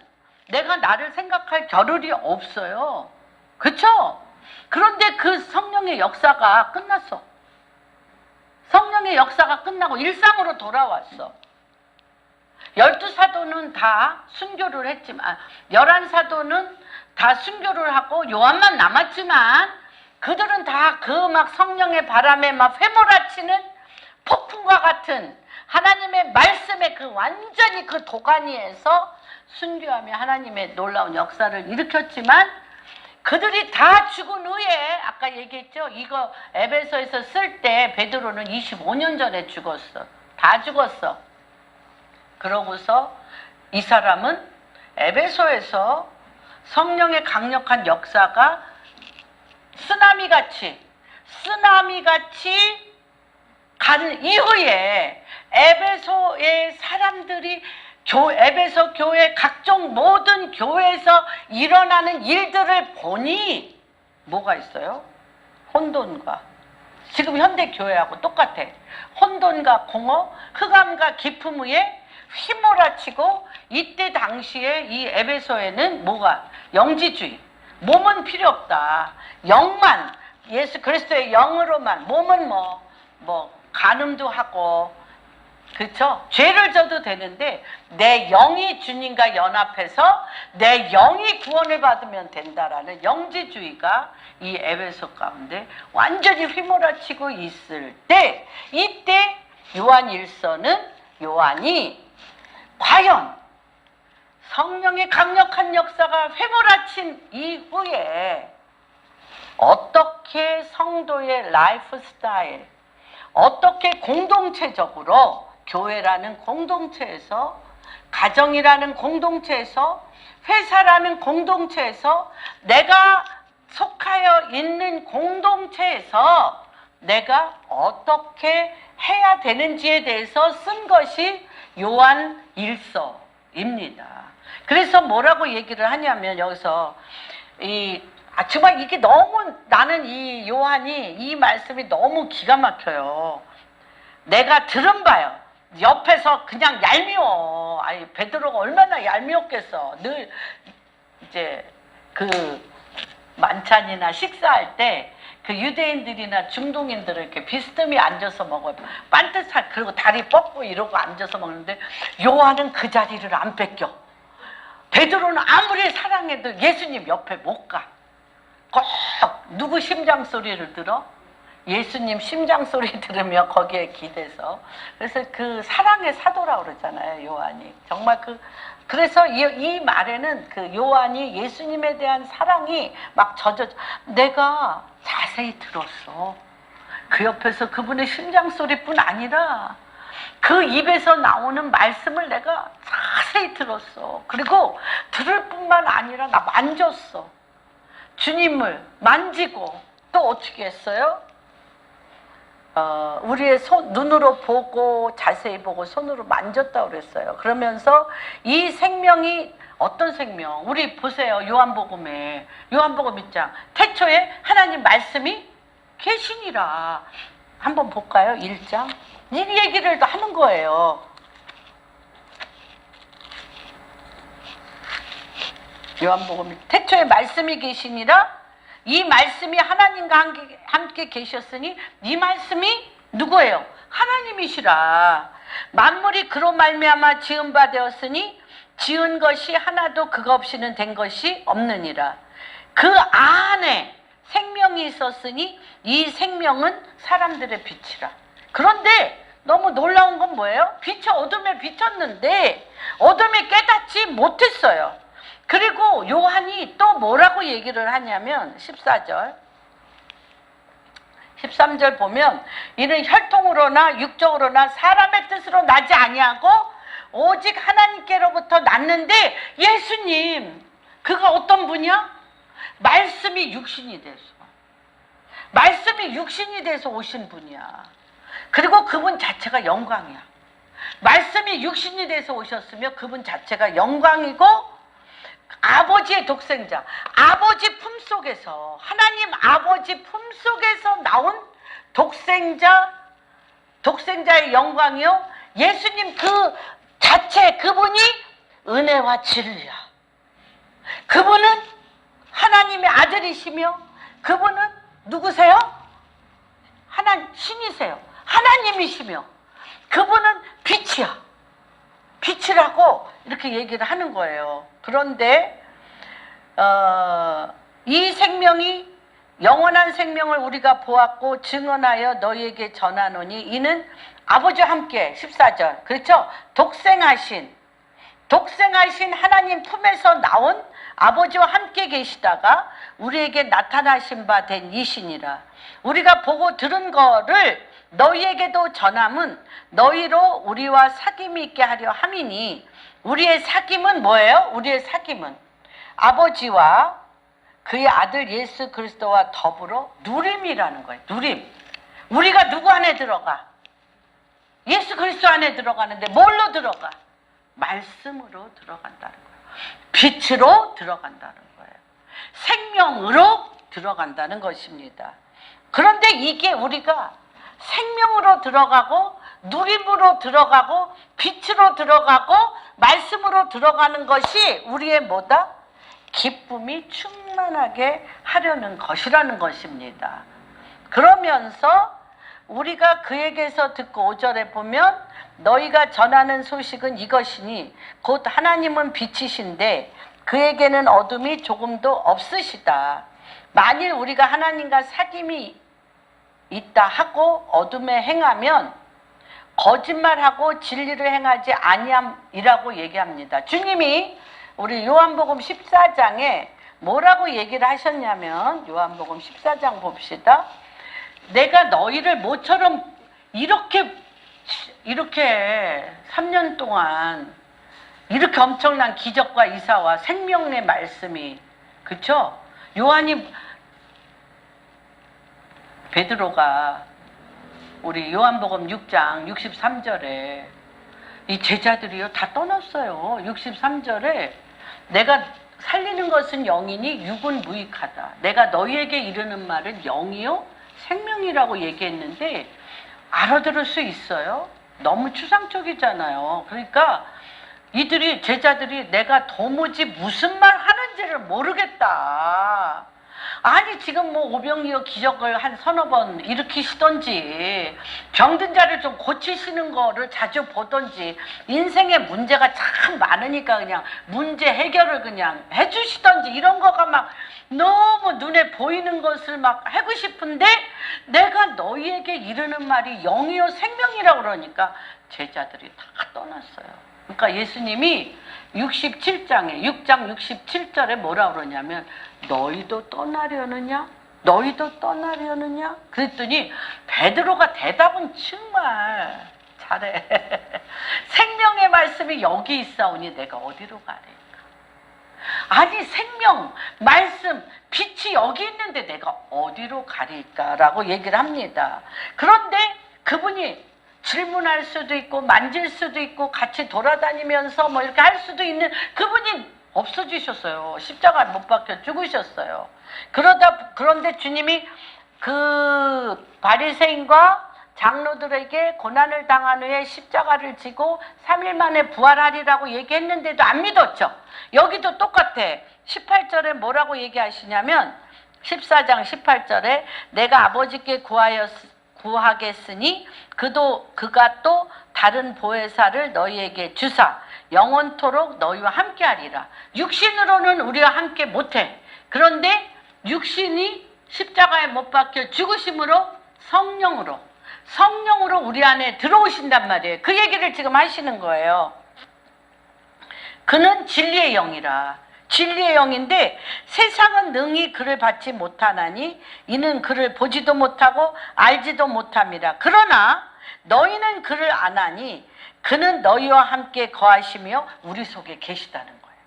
내가 나를 생각할 겨를이 없어요. 그렇죠? 그런데 그 성령의 역사가 끝났어. 성령의 역사가 끝나고 일상으로 돌아왔어. 12사도는 다 순교를 했지만 11사도는 다 순교를 하고 요한만 남았지만 그들은 다 그 막 성령의 바람에 막 휘몰아치는 폭풍과 같은 하나님의 말씀에 그 완전히 그 도가니에서 순교하며 하나님의 놀라운 역사를 일으켰지만 그들이 다 죽은 후에 아까 얘기했죠. 이거 에베소에서 쓸 때 베드로는 25년 전에 죽었어. 다 죽었어. 그러고서 이 사람은 에베소에서 성령의 강력한 역사가 쓰나미같이 간 이후에 에베소의 사람들이 에베소 교회 각종 모든 교회에서 일어나는 일들을 보니 뭐가 있어요? 혼돈과 지금 현대 교회하고 똑같아. 혼돈과 공허, 흑암과 기품 위에 휘몰아치고 이때 당시에 이 에베소에는 뭐가? 영지주의. 몸은 필요 없다. 영만 예수 그리스도의 영으로만 몸은 뭐 간음도 하고 그렇죠? 죄를 져도 되는데 내 영이 주님과 연합해서 내 영이 구원을 받으면 된다라는 영지주의가 이 에베소 가운데 완전히 휘몰아치고 있을 때 이때 요한 1서는 요한이 과연 성령의 강력한 역사가 휘몰아친 이후에 어떻게 성도의 라이프 스타일, 어떻게 공동체적으로 교회라는 공동체에서, 가정이라는 공동체에서, 회사라는 공동체에서, 내가 속하여 있는 공동체에서 내가 어떻게 해야 되는지에 대해서 쓴 것이 요한 1서입니다. 그래서 뭐라고 얘기를 하냐면 여기서 정말 이게 너무 나는 이 요한이 이 말씀이 너무 기가 막혀요. 내가 들은 바요. 옆에서 그냥 얄미워. 아니 베드로가 얼마나 얄미웠겠어. 늘 이제 그 만찬이나 식사할 때 그 유대인들이나 중동인들을 이렇게 비스듬히 앉아서 먹어요. 반듯한 그리고 다리 뻗고 이러고 앉아서 먹는데 요한은 그 자리를 안 뺏겨. 베드로는 아무리 사랑해도 예수님 옆에 못 가. 꼭 누구 심장 소리를 들어? 예수님 심장 소리 들으며 거기에 기대서. 그래서 그 사랑의 사도라고 그러잖아요, 요한이. 정말 그래서 이 말에는 그 요한이 예수님에 대한 사랑이 막 내가 자세히 들었어. 그 옆에서 그분의 심장 소리뿐 아니라 그 입에서 나오는 말씀을 내가 자세히 들었어. 그리고 들을 뿐만 아니라 나 만졌어. 주님을 만지고 또 어떻게 했어요? 우리의 눈으로 보고 자세히 보고 손으로 만졌다고 그랬어요. 그러면서 이 생명이 어떤 생명? 우리 보세요. 요한복음 1장 태초에 하나님 말씀이 계시니라. 한번 볼까요? 1장. 이 얘기를 하는 거예요. 요한복음 태초에 말씀이 계시니라. 이 말씀이 하나님과 함께 계셨으니 이 말씀이 누구예요? 하나님이시라. 만물이 그로 말미암아 지은 바 되었으니 지은 것이 하나도 그가 없이는 된 것이 없느니라. 그 안에 생명이 있었으니 이 생명은 사람들의 빛이라. 그런데 너무 놀라운 건 뭐예요? 빛이 어둠에 비쳤는데 어둠에 깨닫지 못했어요. 그리고 요한이 또 뭐라고 얘기를 하냐면 14절 13절 보면 이는 혈통으로나 육적으로나 사람의 뜻으로 나지 아니하고 오직 하나님께로부터 났는데 예수님 그가 어떤 분이야? 말씀이 육신이 돼서 오신 분이야. 그리고 그분 자체가 영광이야. 말씀이 육신이 돼서 오셨으며 그분 자체가 영광이고 아버지의 독생자, 아버지 품속에서, 하나님 아버지 품속에서 나온 독생자의 영광이요. 예수님 그 자체, 그분이 은혜와 진리야. 그분은 하나님의 아들이시며 그분은 누구세요? 신이세요. 하나님이시며 그분은 빛이야. 빛이라고 이렇게 얘기를 하는 거예요. 그런데 이 생명이 영원한 생명을 우리가 보았고 증언하여 너희에게 전하노니 이는 아버지와 함께 14절 그렇죠? 독생하신 하나님 품에서 나온 아버지와 함께 계시다가 우리에게 나타나신 바 된 이신이라. 우리가 보고 들은 거를 너희에게도 전함은 너희로 우리와 사귐이 있게 하려 함이니 우리의 사귐은 뭐예요? 우리의 사귐은 아버지와 그의 아들 예수 그리스도와 더불어 누림이라는 거예요. 누림. 우리가 누구 안에 들어가? 예수 그리스도 안에 들어가는데 뭘로 들어가? 말씀으로 들어간다는 거예요. 빛으로 들어간다는 거예요. 생명으로 들어간다는 것입니다. 그런데 이게 우리가 생명으로 들어가고 누림으로 들어가고 빛으로 들어가고 말씀으로 들어가는 것이 우리의 뭐다? 기쁨이 충만하게 하려는 것이라는 것입니다. 그러면서 우리가 그에게서 듣고 5절에 보면 너희가 전하는 소식은 이것이니 곧 하나님은 빛이신데 그에게는 어둠이 조금도 없으시다. 만일 우리가 하나님과 사귐이 있다 하고 어둠에 행하면 거짓말하고 진리를 행하지 아니함이라고 얘기합니다. 주님이 우리 요한복음 14장에 뭐라고 얘기를 하셨냐면 요한복음 14장 봅시다. 내가 너희를 모처럼 이렇게 3년 동안 이렇게 엄청난 기적과 이사와 생명의 말씀이 그쵸? 베드로가 우리 요한복음 6장 63절에 이 제자들이요 다 떠났어요. 63절에 내가 살리는 것은 영이니 육은 무익하다. 내가 너희에게 이르는 말은 영이요 생명이라고 얘기했는데 알아들을 수 있어요? 너무 추상적이잖아요. 그러니까 제자들이 내가 도무지 무슨 말 하는지를 모르겠다. 아니 지금 뭐 오병이어 기적을 한 서너 번 일으키시던지 병든 자를 좀 고치시는 거를 자주 보던지 인생에 문제가 참 많으니까 그냥 문제 해결을 그냥 해주시던지 이런 거가 막 너무 눈에 보이는 것을 막 하고 싶은데 내가 너희에게 이르는 말이 영이요 생명이라고 그러니까 제자들이 다 떠났어요. 그러니까 예수님이 6장 67절에 뭐라 그러냐면 너희도 떠나려느냐? 그랬더니 베드로가 대답은 정말 잘해. 생명의 말씀이 여기 있사오니 내가 어디로 가리까? 아니 생명, 말씀, 빛이 여기 있는데 내가 어디로 가릴까라고 얘기를 합니다. 그런데 그분이 질문할 수도 있고 만질 수도 있고 같이 돌아다니면서 뭐 이렇게 할 수도 있는 그분이 없어지셨어요. 십자가를 못 박혀 죽으셨어요. 그런데 주님이 그 바리새인과 장로들에게 고난을 당한 후에 십자가를 지고 3일 만에 부활하리라고 얘기했는데도 안 믿었죠. 여기도 똑같아. 18절에 뭐라고 얘기하시냐면 14장 18절에 내가 아버지께 구하겠으니 그가 또 다른 보혜사를 너희에게 주사 영원토록 너희와 함께하리라. 육신으로는 우리와 함께 못해. 그런데 육신이 십자가에 못 박혀 죽으심으로 성령으로 우리 안에 들어오신단 말이에요. 그 얘기를 지금 하시는 거예요. 그는 진리의 영이라. 진리의 영인데 세상은 능히 그를 받지 못하나니 이는 그를 보지도 못하고 알지도 못함이라. 그러나 너희는 그를 아나니 그는 너희와 함께 거하시며 우리 속에 계시다는 거예요.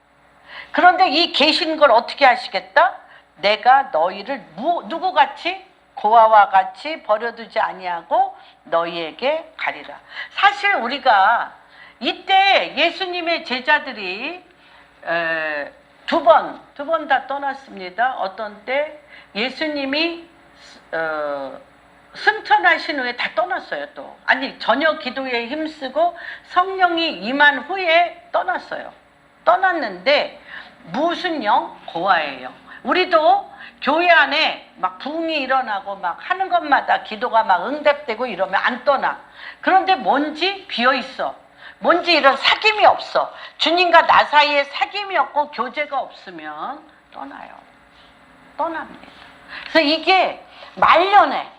그런데 이 계신 걸 어떻게 하시겠다? 내가 너희를 누구같이 고아와 같이 버려두지 아니하고 너희에게 가리라. 사실 우리가 이때 예수님의 제자들이 두 번 다 떠났습니다. 어떤 때 예수님이 승천하신 후에 다 떠났어요. 또 아니 저녁 기도에 힘쓰고 성령이 임한 후에 떠났어요. 떠났는데 무슨 영? 고아의 영. 우리도 교회 안에 막 부흥이 일어나고 막 하는 것마다 기도가 막 응답되고 이러면 안 떠나. 그런데 뭔지 비어있어. 뭔지 이런 사귐이 없어. 주님과 나 사이에 사귐이 없고 교제가 없으면 떠나요. 떠납니다. 그래서 이게 말년에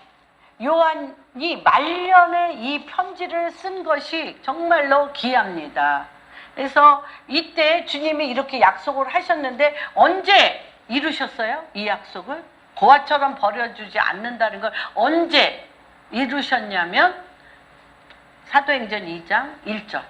요한이 말년에 이 편지를 쓴 것이 정말로 귀합니다. 그래서 이때 주님이 이렇게 약속을 하셨는데 언제 이루셨어요? 이 약속을? 고아처럼 버려주지 않는다는 걸 언제 이루셨냐면 사도행전 2장 1절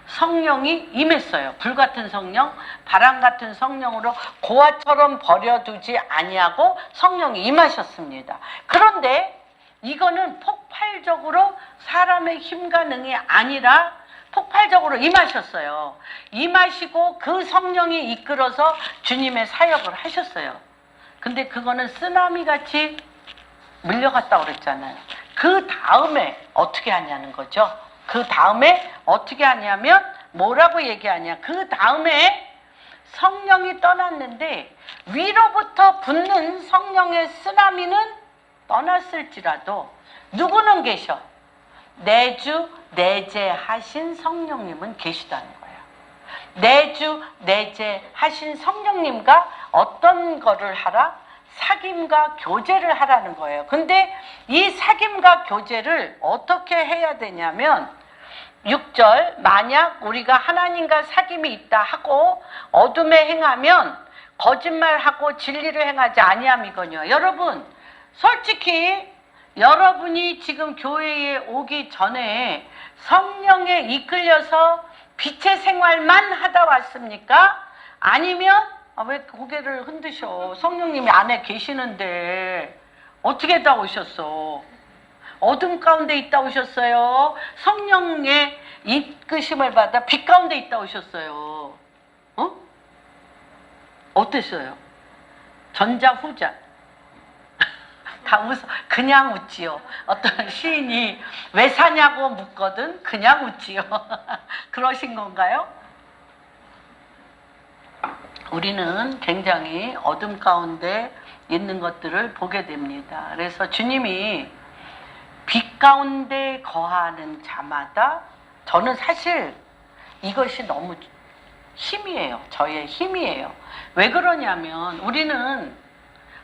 성령이 임했어요. 불같은 성령, 바람 같은 성령으로 고아처럼 버려두지 아니하고 성령이 임하셨습니다. 그런데 이거는 폭발적으로 사람의 힘과 능이 아니라 폭발적으로 임하셨어요. 임하시고 그 성령이 이끌어서 주님의 사역을 하셨어요. 근데 그거는 쓰나미같이 물려갔다고 그랬잖아요. 그 다음에 어떻게 하냐는 거죠. 그 다음에 어떻게 하냐면 뭐라고 얘기하냐. 그 다음에 성령이 떠났는데 위로부터 붙는 성령의 쓰나미는 떠났을지라도 누구는 계셔? 내주 내재하신 성령님은 계시다는 거예요. 내주 내재하신 성령님과 어떤 거를 하라? 사귐과 교제를 하라는 거예요. 근데 이 사귐과 교제를 어떻게 해야 되냐면 6절 만약 우리가 하나님과 사귐이 있다 하고 어둠에 행하면 거짓말하고 진리를 행하지 아니함이거니와. 여러분 솔직히 여러분이 지금 교회에 오기 전에 성령에 이끌려서 빛의 생활만 하다 왔습니까? 아니면 왜 고개를 흔드셔? 성령님이 안에 계시는데 어떻게 다 오셨어? 어둠 가운데 있다 오셨어요? 성령의 이끄심을 받아 빛 가운데 있다 오셨어요? 어땠어요? 전자 후자 다 웃어. 그냥 웃지요. 어떤 시인이 왜 사냐고 묻거든 그냥 웃지요. 그러신 건가요? 우리는 굉장히 어둠 가운데 있는 것들을 보게 됩니다. 그래서 주님이 빛 가운데 거하는 자마다 저는 사실 이것이 너무 힘이에요. 저의 힘이에요. 왜 그러냐면 우리는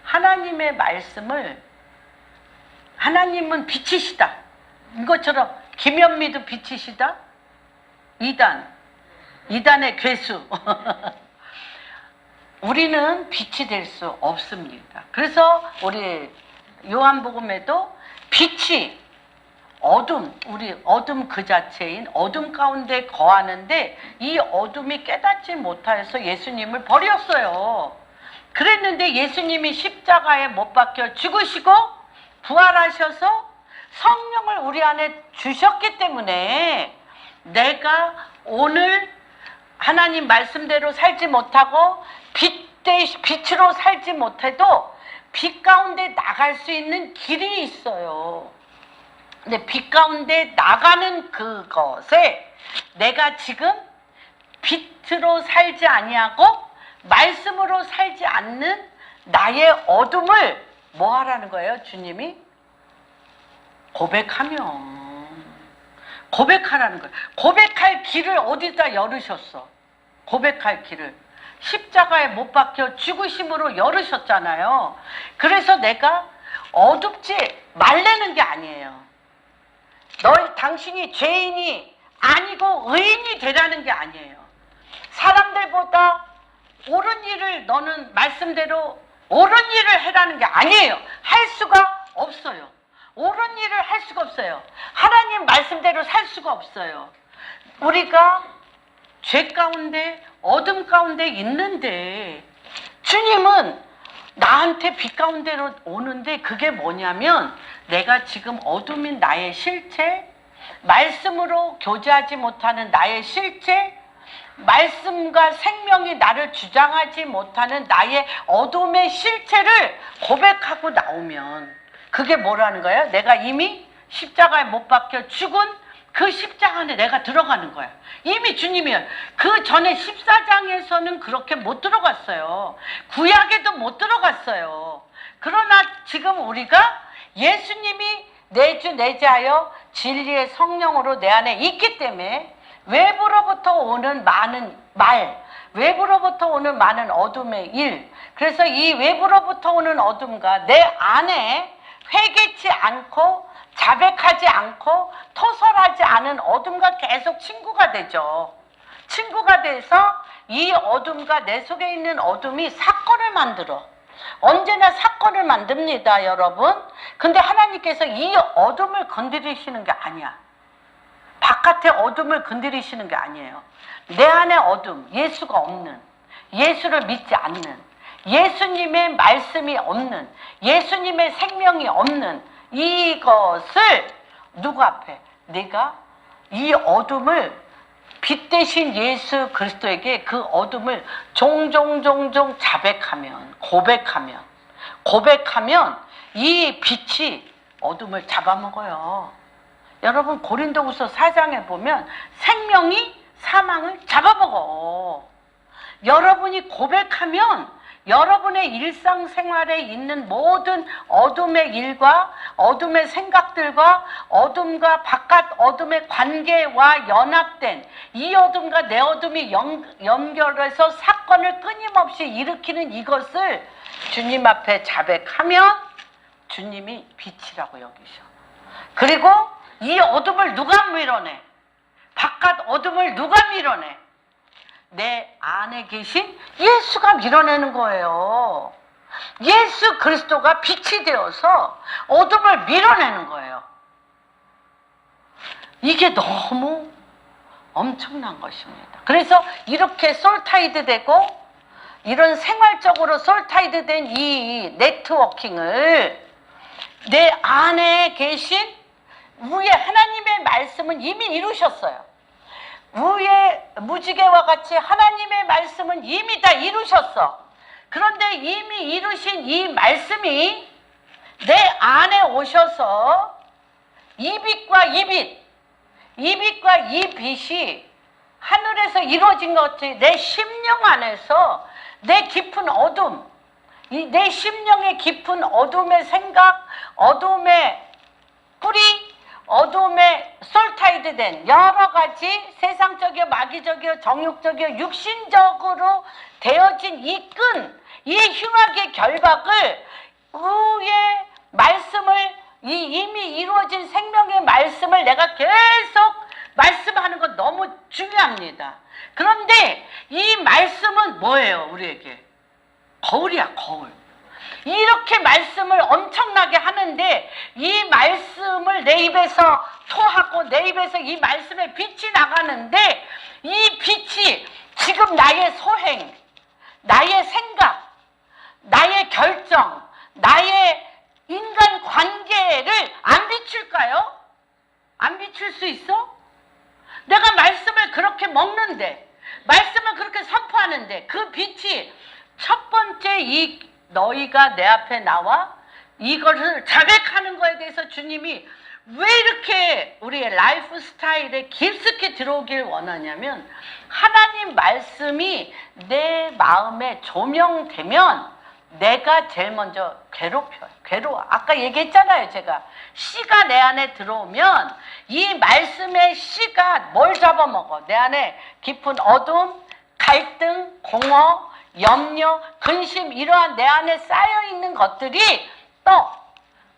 하나님의 말씀을 하나님은 빛이시다. 이것처럼 김현미도 빛이시다. 이단의 괴수. 우리는 빛이 될 수 없습니다. 그래서 우리 요한복음에도 빛이 우리 어둠 그 자체인 어둠 가운데 거하는데 이 어둠이 깨닫지 못하여서 예수님을 버렸어요. 그랬는데 예수님이 십자가에 못 박혀 죽으시고 부활하셔서 성령을 우리 안에 주셨기 때문에 내가 오늘 하나님 말씀대로 살지 못하고 빛으로 살지 못해도 빛 가운데 나갈 수 있는 길이 있어요. 근데 빛 가운데 나가는 그것에 내가 지금 빛으로 살지 아니하고 말씀으로 살지 않는 나의 어둠을 뭐 하라는 거예요? 주님이 고백하라는 거예요. 고백할 길을 어디다 열으셨어? 고백할 길을 십자가에 못 박혀 죽으심으로 열으셨잖아요. 그래서 내가 어둡지 말라는 게 아니에요. 당신이 죄인이 아니고 의인이 되라는 게 아니에요. 사람들보다 옳은 일을 너는 말씀대로 옳은 일을 해라는 게 아니에요. 할 수가 없어요. 옳은 일을 할 수가 없어요. 하나님 말씀대로 살 수가 없어요. 우리가 죄 가운데 어둠 가운데 있는데 주님은 나한테 빛 가운데로 오는데 그게 뭐냐면 내가 지금 어둠인 나의 실체, 말씀으로 교제하지 못하는 나의 실체, 말씀과 생명이 나를 주장하지 못하는 나의 어둠의 실체를 고백하고 나오면 그게 뭐라는 거예요? 내가 이미 십자가에 못 박혀 죽은 그 십자가 안에 내가 들어가는 거야. 이미 주님이요. 그 전에 14장에서는 그렇게 못 들어갔어요. 구약에도 못 들어갔어요. 그러나 지금 우리가 예수님이 내주 내자하여 진리의 성령으로 내 안에 있기 때문에 외부로부터 오는 많은 외부로부터 오는 많은 어둠의 일, 그래서 이 외부로부터 오는 어둠과 내 안에 회개치 않고 자백하지 않고 토설하지 않은 어둠과 계속 친구가 되죠. 친구가 돼서 이 어둠과 내 속에 있는 어둠이 사건을 만들어. 언제나 사건을 만듭니다, 여러분. 근데 하나님께서 이 어둠을 건드리시는 게 아니야. 바깥의 어둠을 건드리시는 게 아니에요. 내 안에 어둠, 예수가 없는, 예수를 믿지 않는, 예수님의 말씀이 없는, 예수님의 생명이 없는 이것을 누구 앞에? 내가 이 어둠을 빛 대신 예수 그리스도에게 그 어둠을 종종 자백하면, 고백하면 이 빛이 어둠을 잡아먹어요. 여러분 고린도후서 4장에 보면 생명이 사망을 잡아먹어. 여러분이 고백하면 여러분의 일상생활에 있는 모든 어둠의 일과 어둠의 생각들과 어둠과 바깥 어둠의 관계와 연합된 이 어둠과 내 어둠이 연결해서 사건을 끊임없이 일으키는 이것을 주님 앞에 자백하면 주님이 빛이라고 여기셔. 그리고 이 어둠을 누가 밀어내? 바깥 어둠을 누가 밀어내? 내 안에 계신 예수가 밀어내는 거예요. 예수 그리스도가 빛이 되어서 어둠을 밀어내는 거예요. 이게 너무 엄청난 것입니다. 그래서 이렇게 솔타이드 되고 이런 생활적으로 솔타이드 된 이 네트워킹을 내 안에 계신 위에 하나님의 말씀은 이미 이루셨어요. 위에 무지개와 같이 하나님의 말씀은 이미 다 이루셨어. 그런데 이미 이루신 이 말씀이 내 안에 오셔서 이 빛과 이 빛이 하늘에서 이루어진 것 같이 내 심령 안에서 내 깊은 어둠, 내 심령의 깊은 어둠의 생각, 어둠의 뿌리, 어둠에 솔타이드 된 여러 가지 세상적이요, 마귀적이요, 정욕적이요, 육신적으로 되어진 이 흉악의 결박을 위에 말씀을, 이미 이루어진 생명의 말씀을 내가 계속 말씀하는 건 너무 중요합니다. 그런데 이 말씀은 뭐예요, 우리에게? 거울이야, 거울. 이렇게 말씀을 엄청나게 하는데 이 말씀을 내 입에서 토하고 내 입에서 이 말씀의 빛이 나가는데 이 빛이 지금 나의 소행, 나의 생각, 나의 결정, 나의 인간 관계를 안 비출까요? 안 비출 수 있어? 내가 말씀을 그렇게 먹는데, 말씀을 그렇게 선포하는데 그 빛이 첫 번째 너희가 내 앞에 나와 이것을 자백하는 거에 대해서 주님이 왜 이렇게 우리의 라이프 스타일에 깊숙이 들어오길 원하냐면 하나님 말씀이 내 마음에 조명되면 내가 제일 먼저 괴롭혀요. 괴로워. 아까 얘기했잖아요. 제가 씨가 내 안에 들어오면 이 말씀의 씨가 뭘 잡아먹어? 내 안에 깊은 어둠, 갈등, 공허, 염려, 근심 이러한 내 안에 쌓여있는 것들이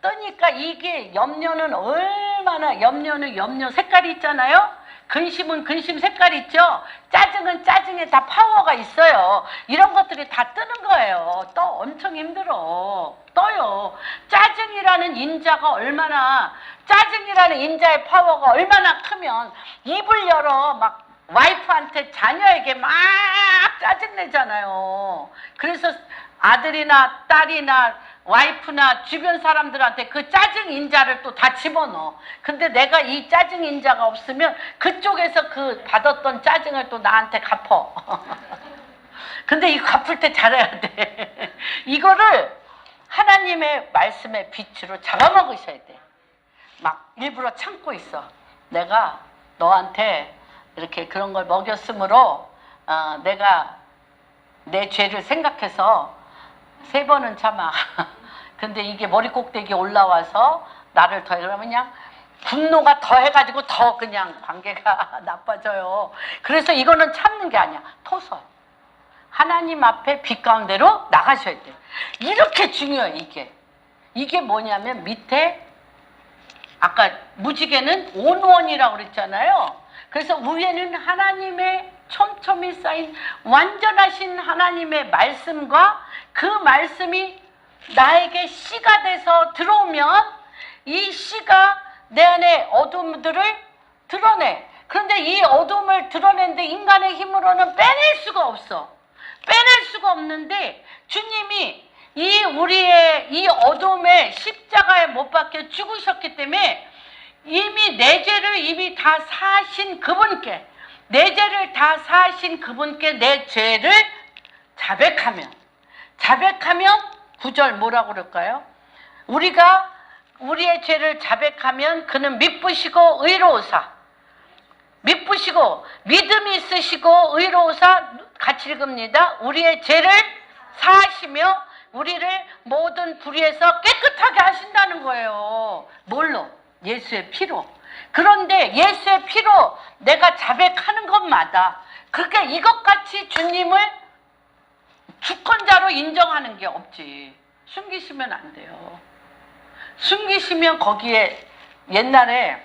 떠니까 이게 염려는 얼마나 염려는 염려 색깔이 있잖아요. 근심은 근심 색깔 있죠. 짜증은 짜증에 다 파워가 있어요. 이런 것들이 다 뜨는 거예요. 엄청 힘들어. 떠요. 짜증이라는 인자가 얼마나 짜증이라는 인자의 파워가 얼마나 크면 입을 열어 막 와이프한테 자녀에게 막 짜증내잖아요. 그래서 아들이나 딸이나 와이프나 주변 사람들한테 그 짜증 인자를 또 다 집어넣어. 근데 내가 이 짜증 인자가 없으면 그쪽에서 그 받았던 짜증을 또 나한테 갚어. 근데 이 갚을 때 잘해야 돼. 이거를 하나님의 말씀의 빛으로 잡아먹으셔야 돼. 막 일부러 참고 있어. 내가 너한테 이렇게 그런 걸 먹였으므로 내가 내 죄를 생각해서 3번은 참아. 근데 이게 머리 꼭대기에 올라와서 나를 그러면 그냥 분노가 더해가지고 더 그냥 관계가 나빠져요. 그래서 이거는 참는 게 아니야. 토설. 하나님 앞에 빛 가운데로 나가셔야 돼요. 이렇게 중요해요. 이게 뭐냐면 밑에 아까 무지개는 온원이라고 그랬잖아요. 그래서 위에는 하나님의 촘촘히 쌓인 완전하신 하나님의 말씀과 그 말씀이 나에게 씨가 돼서 들어오면 이 씨가 내 안에 어둠들을 드러내. 그런데 이 어둠을 드러내는데 인간의 힘으로는 빼낼 수가 없어. 빼낼 수가 없는데 주님이 우리의 이 어둠에 십자가에 못 박혀 죽으셨기 때문에 이미 내 죄를 이미 다 사신 그분께 내 죄를 다 사신 그분께 내 죄를 자백하면 9절 뭐라고 그럴까요? 우리가 우리의 죄를 자백하면 그는 미쁘시고 의로우사 미쁘시고 믿음이 있으시고 의로우사 같이 읽습니다. 우리의 죄를 사하시며 우리를 모든 불의에서 깨끗하게 하신다는 거예요. 뭘로? 예수의 피로. 그런데 예수의 피로 내가 자백하는 것마다 그렇게 이것같이 주님을 주권자로 인정하는 게 없지. 숨기시면 안 돼요. 숨기시면 거기에 옛날에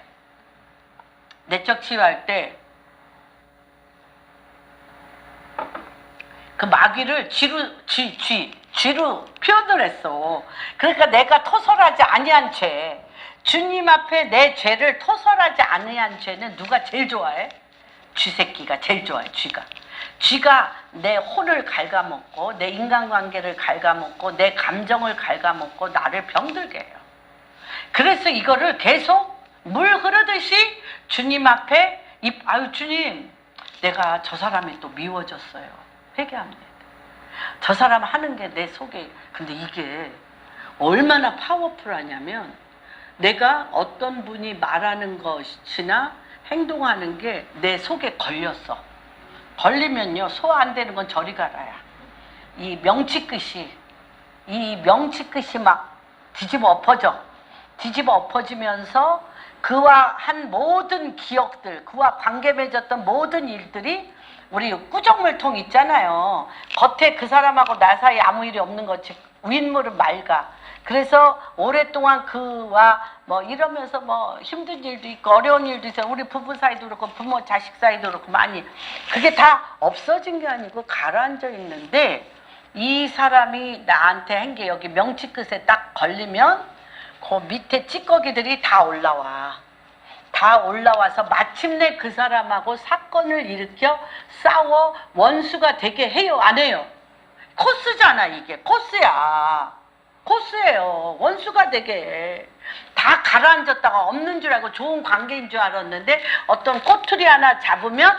내적 치유할 때 그 마귀를 쥐로 표현을 했어. 그러니까 내가 토설하지 아니한 죄, 주님 앞에 내 죄를 토설하지 아니한 죄는 누가 제일 좋아해? 쥐새끼가 제일 좋아해. 쥐가 내 혼을 갉아먹고 내 인간관계를 갉아먹고 내 감정을 갉아먹고 나를 병들게 해요. 그래서 이거를 계속 물 흐르듯이 주님 앞에 아유 주님, 내가 저 사람이 또 미워졌어요. 회개합니다. 저 사람 하는 게 내 속에. 근데 이게 얼마나 파워풀하냐면 내가 어떤 분이 말하는 것이나 행동하는 게 내 속에 걸렸어. 걸리면요 소화 안 되는 건 저리 가라야. 이 명치끝이 막 뒤집어 엎어지면서 그와 한 모든 기억들, 그와 관계 맺었던 모든 일들이 우리 꾸정물통 있잖아요. 겉에 그 사람하고 나 사이 아무 일이 없는 거지 윗물은 맑아. 그래서 오랫동안 그와 뭐 이러면서 뭐 힘든 일도 있고 어려운 일도 있어요. 우리 부부 사이도 그렇고 부모 자식 사이도 그렇고 많이. 그게 다 없어진 게 아니고 가라앉아 있는데 이 사람이 나한테 한 게 여기 명치끝에 딱 걸리면 그 밑에 찌꺼기들이 다 올라와서 마침내 그 사람하고 사건을 일으켜 싸워 원수가 되게 해요? 안 해요? 코스잖아. 이게 코스예요. 원수가 되게 다 가라앉았다가 없는 줄 알고 좋은 관계인 줄 알았는데 어떤 꼬투리 하나 잡으면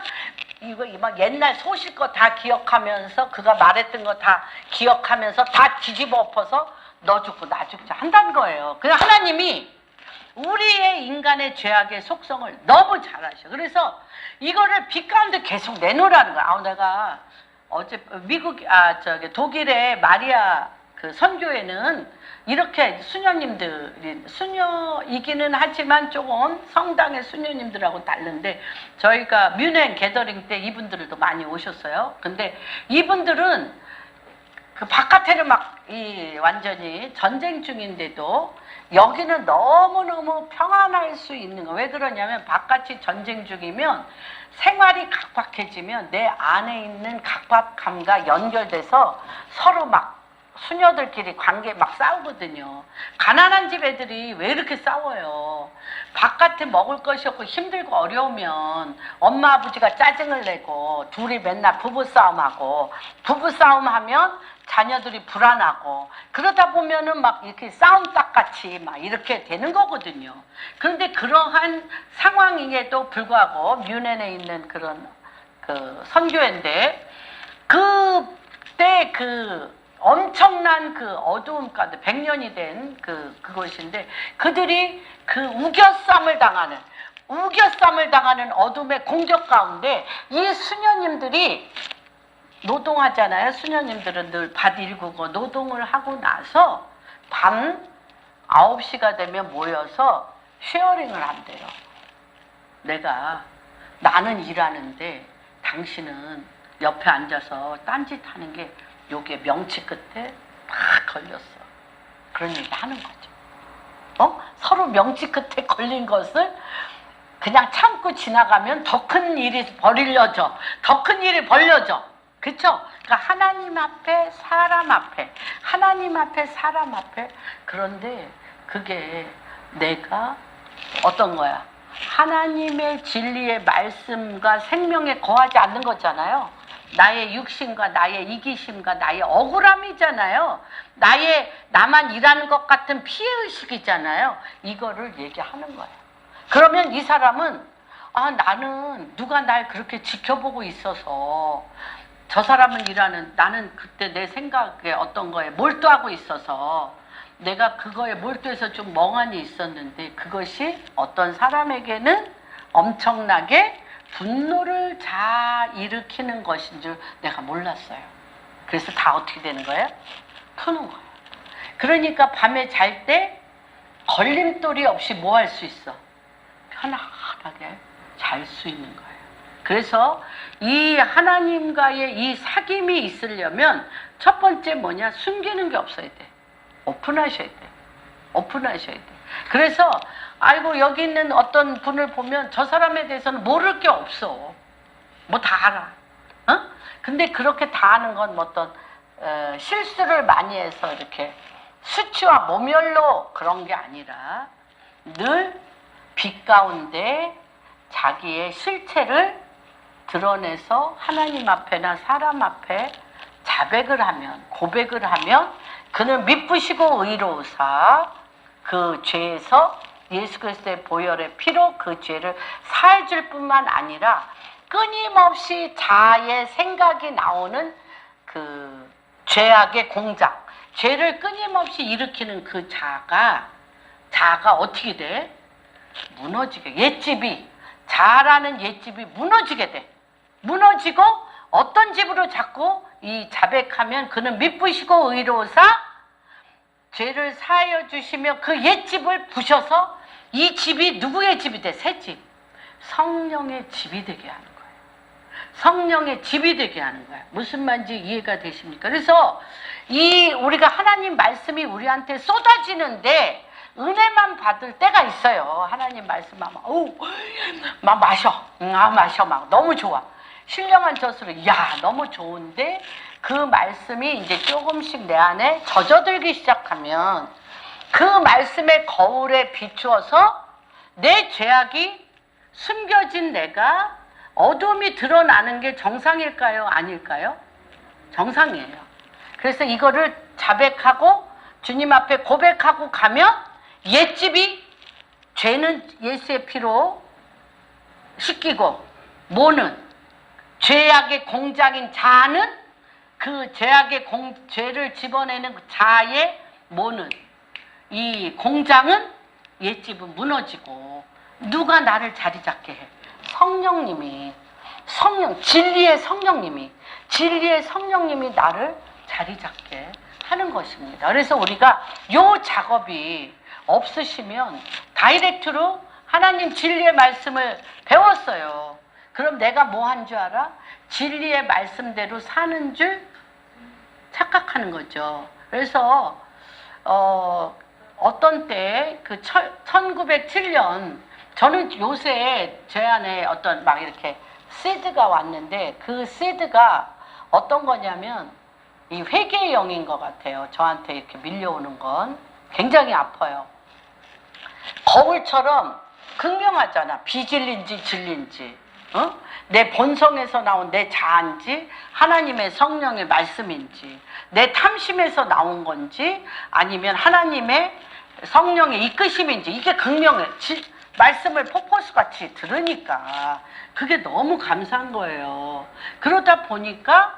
이거 막 옛날 소실거 다 기억하면서 그가 말했던 거 다 기억하면서 다 뒤집어 엎어서 너 죽고 나 죽자 한다는 거예요. 그냥 하나님이 우리의 인간의 죄악의 속성을 너무 잘 아셔. 그래서 이거를 빛 가운데 계속 내놓으라는 거야. 내가 어제 독일의 마리아 그 선교회는 이렇게 수녀님들이, 수녀이기는 하지만 조금 성당의 수녀님들하고 다른데, 저희가 뮌헨 게더링 때 이분들도 많이 오셨어요. 근데 이분들은 그 바깥에는 막 완전히 전쟁 중인데도 여기는 너무너무 평안할 수 있는 거. 왜 그러냐면 바깥이 전쟁 중이면 생활이 각박해지면 내 안에 있는 각박함과 연결돼서 서로 막 수녀들끼리 관계 막 싸우거든요. 가난한 집 애들이 왜 이렇게 싸워요? 바깥에 먹을 것이 없고 힘들고 어려우면 엄마 아버지가 짜증을 내고 둘이 맨날 부부싸움하고, 부부싸움하면 자녀들이 불안하고, 그러다 보면은 막 이렇게 싸움닭같이 막 이렇게 되는 거거든요. 그런데 그러한 상황임에도 불구하고 뮌헨에 있는 그런 그 선교회인데, 그때 그 엄청난 그 어두움 가운데 100년이 된 그것인데, 그들이 그 우겨쌈을 당하는 어둠의 공격 가운데 이 수녀님들이 노동하잖아요. 수녀님들은 늘 밭 일구고 노동을 하고 나서 밤 9시가 되면 모여서 쉐어링을 한대요. 나는 일하는데 당신은 옆에 앉아서 딴짓하는 게 요게 명치 끝에 팍 걸렸어. 그런 얘기 하는 거죠. 서로 명치 끝에 걸린 것을 그냥 참고 지나가면 더 큰 일이 벌려져. 더 큰 일이 벌려져. 그쵸? 그러니까 하나님 앞에, 사람 앞에, 하나님 앞에, 사람 앞에. 그런데 그게 내가 어떤 거야? 하나님의 진리의 말씀과 생명에 거하지 않는 거잖아요. 나의 육신과 나의 이기심과 나의 억울함이잖아요. 나만 일하는 것 같은 피해의식이잖아요. 이거를 얘기하는 거예요. 그러면 이 사람은 나는 누가 날 그렇게 지켜보고 있어서, 저 사람은 나는 그때 내 생각에 어떤 거에 몰두하고 있어서 내가 그거에 몰두해서 좀 멍하니 있었는데, 그것이 어떤 사람에게는 엄청나게 분노를 일으키는 것인 줄 내가 몰랐어요. 그래서 다 어떻게 되는 거예요? 푸는 거예요. 그러니까 밤에 잘 때 걸림돌이 없이 뭐 할 수 있어? 편안하게 잘 수 있는 거예요. 그래서 이 하나님과의 이 사귐이 있으려면 첫 번째 뭐냐? 숨기는 게 없어야 돼. 오픈하셔야 돼. 오픈하셔야 돼. 그래서 여기 있는 어떤 분을 보면 저 사람에 대해서는 모를 게 없어. 뭐 다 알아. 근데 그렇게 다 아는 건 어떤 실수를 많이 해서 이렇게 수치와 모멸로 그런 게 아니라 늘 빛 가운데 자기의 실체를 드러내서 하나님 앞에나 사람 앞에 자백을 하면, 고백을 하면 그는 미쁘시고 의로우사 그 죄에서 예수 그리스도의 보혈의 피로 그 죄를 사해줄 뿐만 아니라 끊임없이 자아의 생각이 나오는 그 죄악의 공작, 죄를 끊임없이 일으키는 그 자아가 어떻게 돼? 무너지게, 자아라는 옛집이 무너지게 돼. 무너지고 어떤 집으로 자꾸 이 자백하면 그는 미쁘시고 의로우사 죄를 사하여 주시며 그 옛집을 부셔서 이 집이 누구의 집이 돼? 새 집. 성령의 집이 되게 하는 거예요. 성령의 집이 되게 하는 거예요. 무슨 말인지 이해가 되십니까? 그래서 우리가 하나님 말씀이 우리한테 쏟아지는데 은혜만 받을 때가 있어요. 하나님 말씀하면 막 마셔 막 너무 좋아. 신령한 젖으로 너무 좋은데 그 말씀이 이제 조금씩 내 안에 젖어들기 시작하면 그 말씀의 거울에 비추어서 내 죄악이 숨겨진 내가 어둠이 드러나는 게 정상일까요? 아닐까요? 정상이에요. 그래서 이거를 자백하고 주님 앞에 고백하고 가면 옛집이, 죄는 예수의 피로 씻기고 모는 죄악의 공작인 자는 그 죄를 집어내는 자의 모는 이 공장은 옛집은 무너지고 누가 나를 자리 잡게 해? 성령님이, 진리의 성령님이 나를 자리 잡게 하는 하는 것입니다. 그래서 우리가 요 작업이 없으시면 다이렉트로 하나님 진리의 말씀을 배웠어요. 그럼 내가 뭐 한 줄 알아? 진리의 말씀대로 사는 줄 착각하는 거죠. 그래서 어떤 때 그 1907년 저는 요새 제 안에 어떤 막 이렇게 시드가 왔는데 그 시드가 어떤 거냐면 이 회개의 영인 것 같아요. 저한테 이렇게 밀려오는 건 굉장히 아파요. 거울처럼 극명하잖아. 비진리인지 진리인지, 내 본성에서 나온 내 자아인지 하나님의 성령의 말씀인지 내 탐심에서 나온 건지 아니면 하나님의 성령의 이끄심인지 이게 극명해. 말씀을 폭포수같이 들으니까 그게 너무 감사한 거예요. 그러다 보니까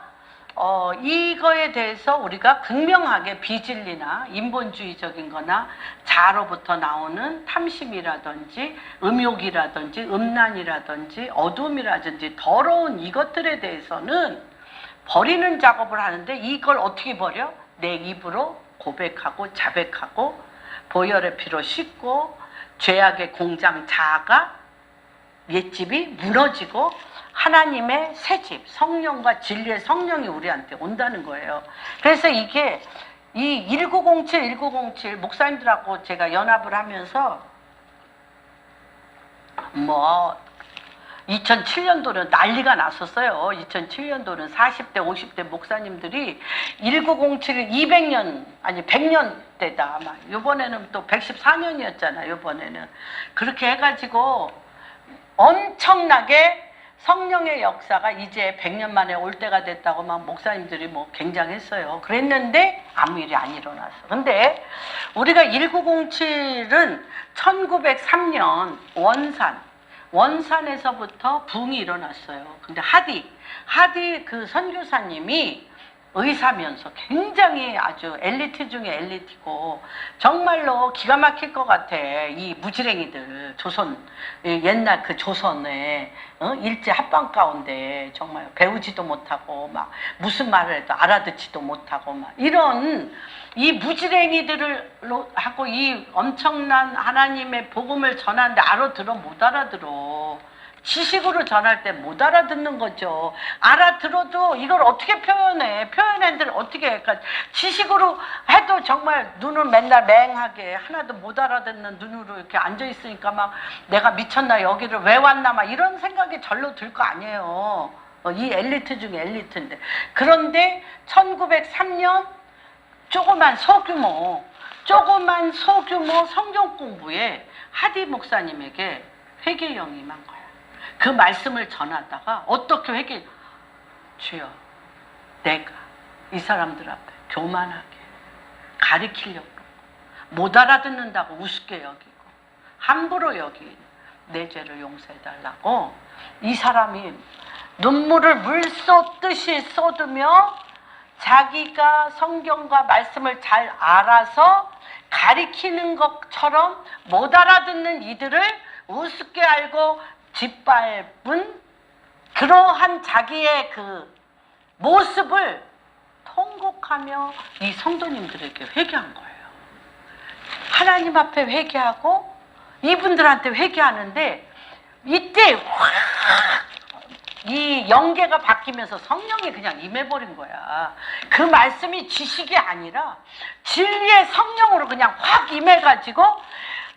이거에 대해서 우리가 극명하게 비진리나 인본주의적인 거나 자아로부터 나오는 탐심이라든지 음욕이라든지 음란이라든지 어둠이라든지 더러운 이것들에 대해서는 버리는 작업을 하는데 이걸 어떻게 버려? 내 입으로 고백하고 자백하고 보혈의 피로 씻고 죄악의 공장 자아가 옛집이 무너지고 하나님의 새집 성령과 진리의 성령이 우리한테 온다는 거예요. 그래서 이게 이 1907 목사님들하고 제가 연합을 하면서 뭐 2007년도는 난리가 났었어요. 2007년도는 40대 50대 목사님들이 1907을 200년 아니 100년대다 아마 요번에는 또 114년이었잖아요. 요번에는 그렇게 해가지고 엄청나게 성령의 역사가 이제 100년 만에 올 때가 됐다고 막 목사님들이 뭐 굉장했어요. 그랬는데 아무 일이 안 일어났어. 근데 우리가 1907은 1903년 원산에서부터 붕이 일어났어요. 근데 하디 그 선교사님이 의사면서 굉장히 아주 엘리트 중에 엘리트고 정말로 기가 막힐 것 같아. 이 무지랭이들 조선 옛날 그 조선에 일제 합방 가운데 정말 배우지도 못하고 막 무슨 말을 해도 알아듣지도 못하고 막 이런 이 무지랭이들을 하고 이 엄청난 하나님의 복음을 전하는데 알아들어 못 알아들어. 지식으로 전할 때 못 알아듣는 거죠. 알아들어도 이걸 어떻게 표현했는데 어떻게 해. 그러니까 지식으로 해도 정말 눈을 맨날 맹하게 하나도 못 알아듣는 눈으로 이렇게 앉아있으니까 막 내가 미쳤나 여기를 왜 왔나 막 이런 생각이 절로 들 거 아니에요. 이 엘리트 중에 엘리트인데. 그런데 1903년 조그만 소규모 성경 공부에 하디 목사님에게 회개의 영이 임한 거야. 그 말씀을 전하다가 어떻게 회개? 주여, 내가 이 사람들 앞에 교만하게 가리키려고 못 알아듣는다고 우습게 여기고 함부로 여긴 내 죄를 용서해달라고 이 사람이 눈물을 물 쏟듯이 쏟으며 자기가 성경과 말씀을 잘 알아서 가리키는 것처럼 못 알아듣는 이들을 우습게 알고 짓밟은 그러한 자기의 그 모습을 통곡하며 이 성도님들에게 회개한 거예요. 하나님 앞에 회개하고 이분들한테 회개하는데 이때 확 이 영계가 바뀌면서 성령이 그냥 임해버린 거야. 그 말씀이 지식이 아니라 진리의 성령으로 그냥 확 임해가지고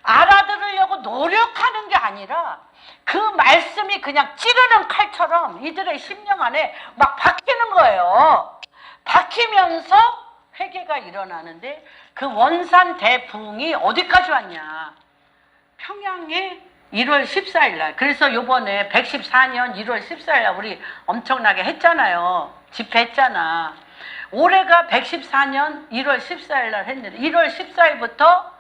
알아들으려고 노력하는 게 아니라 그 말씀이 그냥 찌르는 칼처럼 이들의 심령 안에 막 박히는 거예요. 박히면서 회개가 일어나는데 그 원산 대붕이 어디까지 왔냐? 평양에 1월 14일 날. 그래서 요번에 114년 1월 14일 날 우리 엄청나게 했잖아요. 집회했잖아. 올해가 114년 1월 14일 날 했는데 1월 14일부터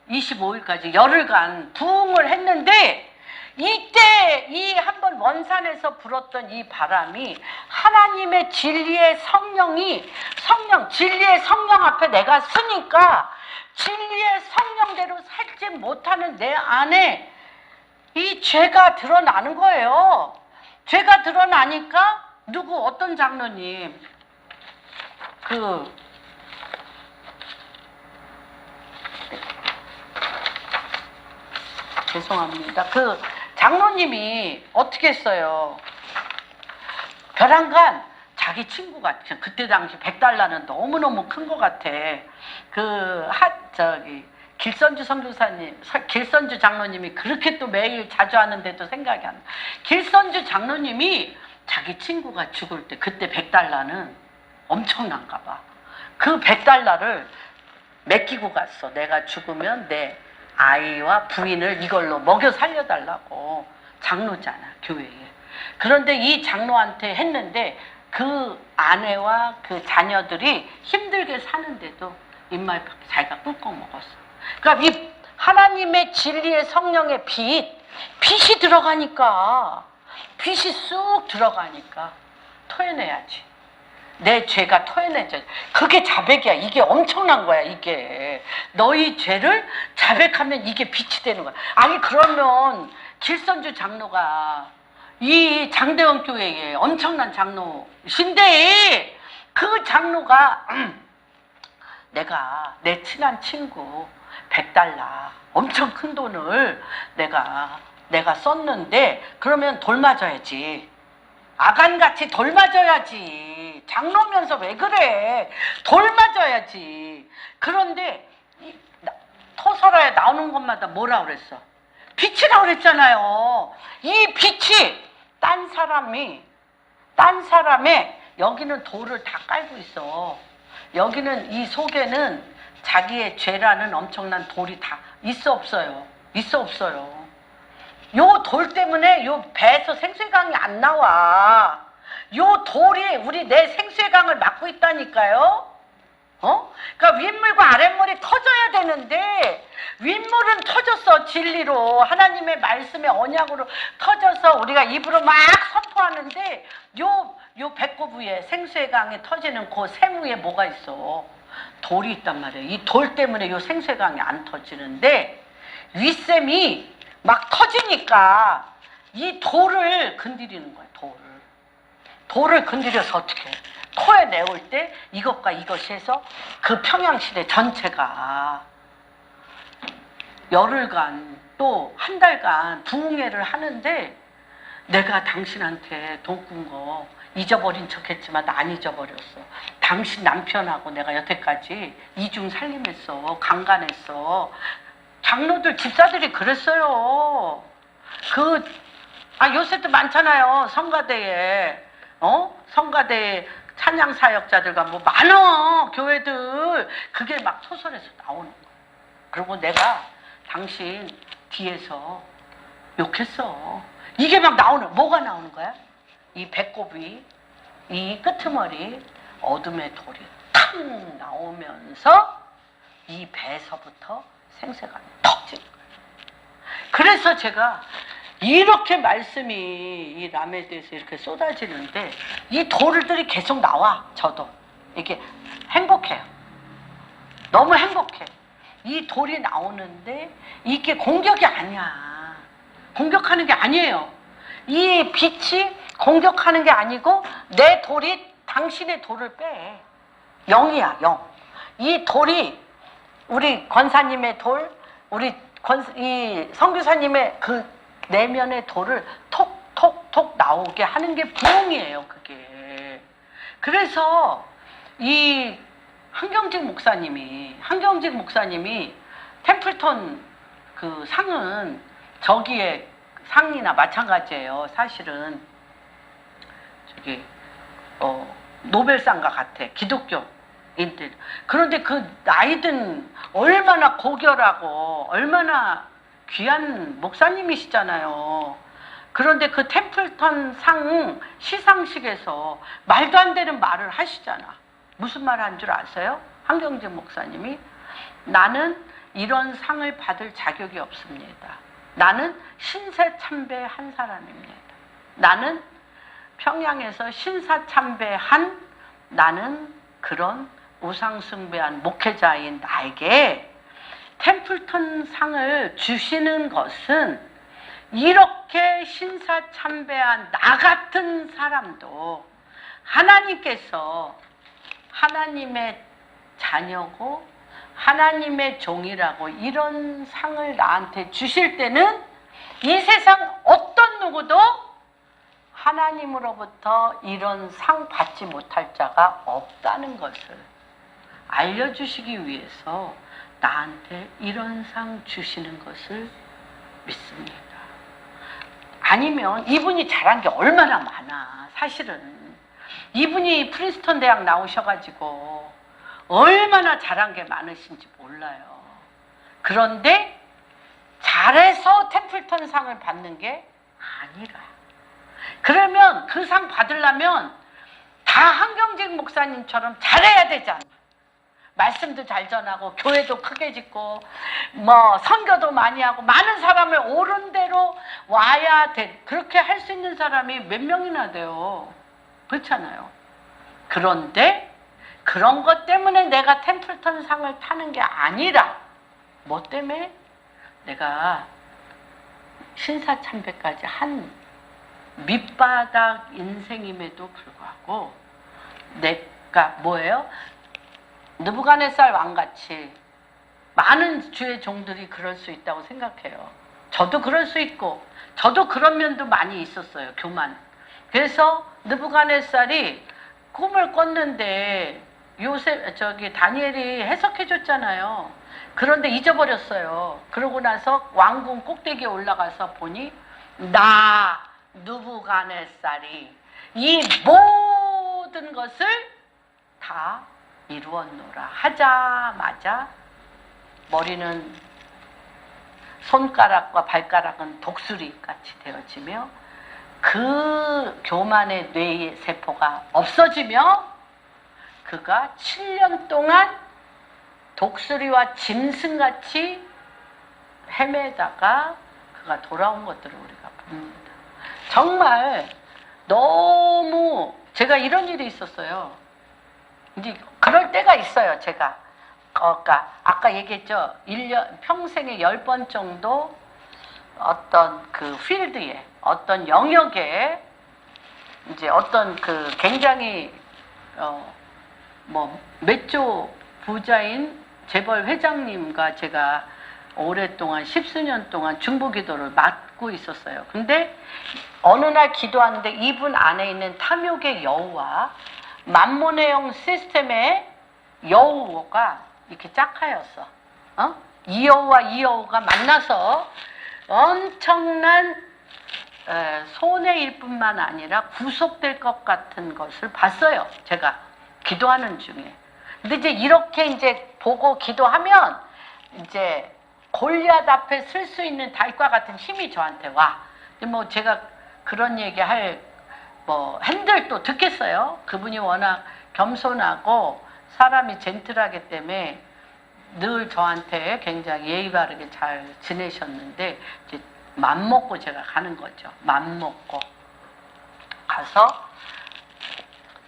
25일까지 열흘간 부흥을 했는데 이때 이 한번 원산에서 불었던 이 바람이 하나님의 진리의 진리의 성령 앞에 내가 서니까 진리의 성령대로 살지 못하는 내 안에 이 죄가 드러나는 거예요. 죄가 드러나니까 어떤 장로님 죄송합니다. 그 장로님이 어떻게 했어요? 벼랑간 자기 친구가 그때 당시 100달러는 너무너무 큰 것 같아. 길선주 선교사님, 길선주 장로님이 그렇게 또 매일 자주 하는데도 생각이 안 나. 길선주 장로님이 자기 친구가 죽을 때 그때 100달러는 엄청난가 봐. 그 100달러를 맡기고 갔어. 내가 죽으면 내 아이와 부인을 이걸로 먹여 살려달라고. 장로잖아, 교회에. 그런데 이 장로한테 했는데 그 아내와 그 자녀들이 힘들게 사는데도 입맛 자기가 꿀꺽 먹었어. 그러니까 이 하나님의 진리의 성령의 빛이 들어가니까, 빛이 쑥 들어가니까 토해내야지. 내 죄가 토해내죠. 그게 자백이야. 이게 엄청난 거야, 이게. 너희 죄를 자백하면 이게 빛이 되는 거야. 아니, 그러면 길선주 장로가 이 장대원 교회에 엄청난 장로신데, 그 장로가 내가 내 친한 친구 100달러 엄청 큰 돈을 내가 썼는데, 그러면 돌 맞아야지. 아간같이 돌 맞아야지. 장로면서 왜 그래? 돌 맞아야지. 그런데 토설화에 나오는 것마다 뭐라 그랬어? 빛이라고 그랬잖아요. 이 빛이 딴 사람의 여기는 돌을 다 깔고 있어. 여기는 이 속에는 자기의 죄라는 엄청난 돌이 다 있어 없어요? 있어 없어요? 요 돌 때문에 요 배에서 생수강이 안 나와. 요 돌이 우리 내 생수강을 막고 있다니까요. 그러니까 윗물과 아랫물이 터져야 되는데, 윗물은 터졌어. 진리로 하나님의 말씀의 언약으로 터져서 우리가 입으로 막 선포하는데, 요 배꼽 위에 생수의 강에 터지는 그 샘 위에 뭐가 있어? 돌이 있단 말이에요. 이 돌 때문에 요 생수의 강이 안 터지는데, 윗샘이 막 터지니까 이 돌을 건드리는 거야. 돌을 건드려서 어떻게 해? 토에 내올 때 이것과 이것이 해서 그 평양시대 전체가 열흘간 또 한 달간 부흥회를 하는데, 내가 당신한테 돈 꾼 거 잊어버린 척했지만 안 잊어버렸어. 당신 남편하고 내가 여태까지 이중 살림했어. 강간했어. 장로들 집사들이 그랬어요. 요새도 많잖아요. 성가대에 성가대 찬양 사역자들과 뭐 많어. 교회들 그게 막 소설에서 나오는 거야. 그리고 내가 당신 뒤에서 욕했어. 이게 막 뭐가 나오는 거야? 이 배꼽이, 이 끄트머리, 어둠의 돌이 탁 나오면서 이 배에서부터 생새가 터지는 거예요. 그래서 제가 이렇게 말씀이 이 람에 대해서 이렇게 쏟아지는데, 이 돌들이 계속 나와. 저도 이게 행복해요. 너무 행복해. 이 돌이 나오는데 이게 공격이 아니야. 공격하는 게 아니에요. 이 빛이 공격하는 게 아니고 내 돌이 당신의 돌을 빼. 영이야, 영. 이 돌이 우리 권사님의 돌, 이 선교사님의 그 내면의 돌을 톡톡톡 나오게 하는 게 부흥이에요, 그게. 그래서 이 한경직 목사님이 템플턴 그 상은 저기에 상이나 마찬가지예요. 사실은 노벨상과 같아. 기독교인들. 그런데 그 아이든 얼마나 고결하고 얼마나 귀한 목사님이시잖아요. 그런데 그 템플턴 상 시상식에서 말도 안 되는 말을 하시잖아. 무슨 말 한 줄 아세요? 한경재 목사님이 나는 이런 상을 받을 자격이 없습니다. 나는 신사참배한 사람입니다. 나는 평양에서 신사참배한 나는 그런 우상숭배한 목회자인 나에게 템플턴 상을 주시는 것은 이렇게 신사참배한 나 같은 사람도 하나님께서 하나님의 자녀고 하나님의 종이라고 이런 상을 나한테 주실 때는 이 세상 어떤 누구도 하나님으로부터 이런 상 받지 못할 자가 없다는 것을 알려주시기 위해서 나한테 이런 상 주시는 것을 믿습니다. 아니면 이분이 잘한 게 얼마나 많아. 사실은 이분이 프린스턴 대학 나오셔가지고 얼마나 잘한 게 많으신지 몰라요. 그런데 잘해서 템플턴 상을 받는 게 아니라, 그러면 그 상 받으려면 다 한경직 목사님처럼 잘해야 되잖아. 말씀도 잘 전하고 교회도 크게 짓고 뭐 선교도 많이 하고 많은 사람을 옳은 대로 와야 돼. 그렇게 할 수 있는 사람이 몇 명이나 돼요. 그렇잖아요. 그런데 그런 것 때문에 내가 템플턴 상을 타는 게 아니라, 뭐 때문에? 내가 신사참배까지 한 밑바닥 인생임에도 불구하고 내가 뭐예요? 느부갓네살 왕같이 많은 주의 종들이 그럴 수 있다고 생각해요. 저도 그럴 수 있고, 저도 그런 면도 많이 있었어요. 교만. 그래서 느부갓네살이 꿈을 꿨는데 다니엘이 해석해 줬잖아요. 그런데 잊어버렸어요. 그러고 나서 왕궁 꼭대기에 올라가서 보니 나 느부갓네살이 이 모든 것을 다 이루었노라 하자마자 머리는, 손가락과 발가락은 독수리같이 되어지며 그 교만의 뇌의 세포가 없어지며 그가 7년 동안 독수리와 짐승같이 헤매다가 그가 돌아온 것들을 우리가 봅니다. 정말 너무, 제가 이런 일이 있었어요. 이제 그럴 때가 있어요. 제가 아까 얘기했죠. 1년 평생에 10번 정도 어떤 그 필드에, 어떤 영역에 이제 어떤 그 굉장히 몇조 부자인 재벌 회장님과 제가 오랫동안 10수년 동안 중보기도를 맡고 있었어요. 근데 어느 날 기도하는데 이분 안에 있는 탐욕의 여우와 만몬의 시스템의 여우가 이렇게 짝하였어. 이 여우와 이 여우가 만나서 엄청난 손해일 뿐만 아니라 구속될 것 같은 것을 봤어요. 제가 기도하는 중에. 근데 이제 이렇게 이제 보고 기도하면 이제 골리앗 앞에 설 수 있는 다윗과 같은 힘이 저한테 와. 뭐 제가 그런 얘기 핸들 또 듣겠어요. 그분이 워낙 겸손하고 사람이 젠틀하기 때문에 늘 저한테 굉장히 예의 바르게 잘 지내셨는데, 이제 맘먹고 제가 가는 거죠. 맘먹고 가서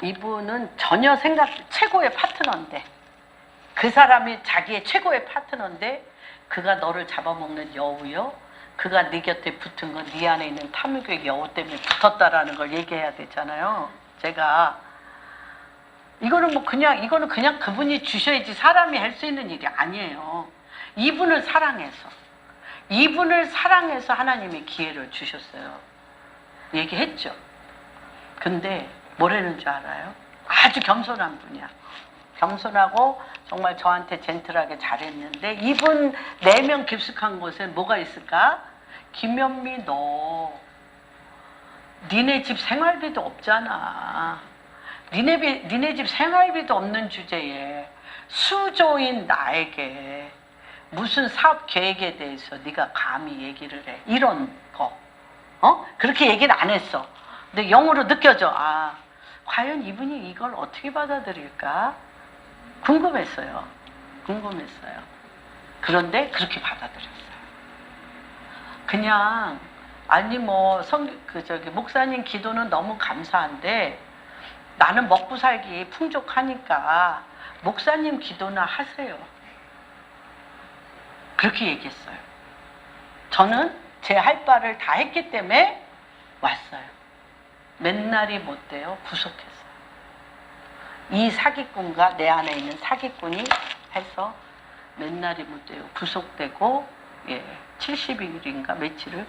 이분은 전혀 최고의 파트너인데, 그 사람이 자기의 최고의 파트너인데 그가 너를 잡아먹는 여우요, 그가 네 곁에 붙은 건 네 안에 있는 탐욕의 여우 때문에 붙었다라는 걸 얘기해야 되잖아요. 제가 이거는 그냥 그분이 주셔야지 사람이 할 수 있는 일이 아니에요. 이분을 사랑해서 하나님이 기회를 주셨어요. 얘기했죠. 근데 뭐라는 줄 알아요? 아주 겸손한 분이야. 겸손하고 정말 저한테 젠틀하게 잘했는데, 이분 4명 깊숙한 곳에 뭐가 있을까? 김현미, 니네 집 생활비도 없잖아. 니네 집 생활비도 없는 주제에 수조인 나에게 무슨 사업 계획에 대해서 네가 감히 얘기를 해. 이런 거. 그렇게 얘기는 안 했어. 근데 영으로 느껴져. 과연 이분이 이걸 어떻게 받아들일까? 궁금했어요. 그런데 그렇게 받아들였어요. 그냥, 목사님 기도는 너무 감사한데 나는 먹고 살기 풍족하니까 목사님 기도나 하세요. 그렇게 얘기했어요. 저는 제 할 바를 다 했기 때문에 왔어요. 맨날이 못 돼요. 구속했어요. 이 사기꾼과 내 안에 있는 사기꾼이 해서 맨날이 못돼요. 구속되고 70일인가 며칠을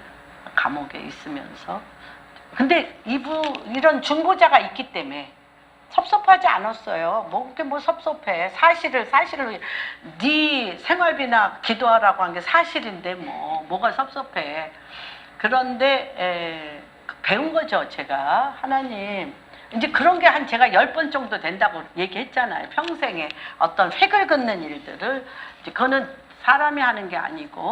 감옥에 있으면서 근데 이런 중보자가 있기 때문에 섭섭하지 않았어요. 뭐 섭섭해. 사실을 네 생활비나 기도하라고 한 게 사실인데 뭐가 섭섭해. 그런데 배운 거죠. 제가 하나님 이제 그런 게 제가 10번 정도 된다고 얘기했잖아요. 평생에 어떤 획을 긋는 일들을 그거는 사람이 하는 게 아니고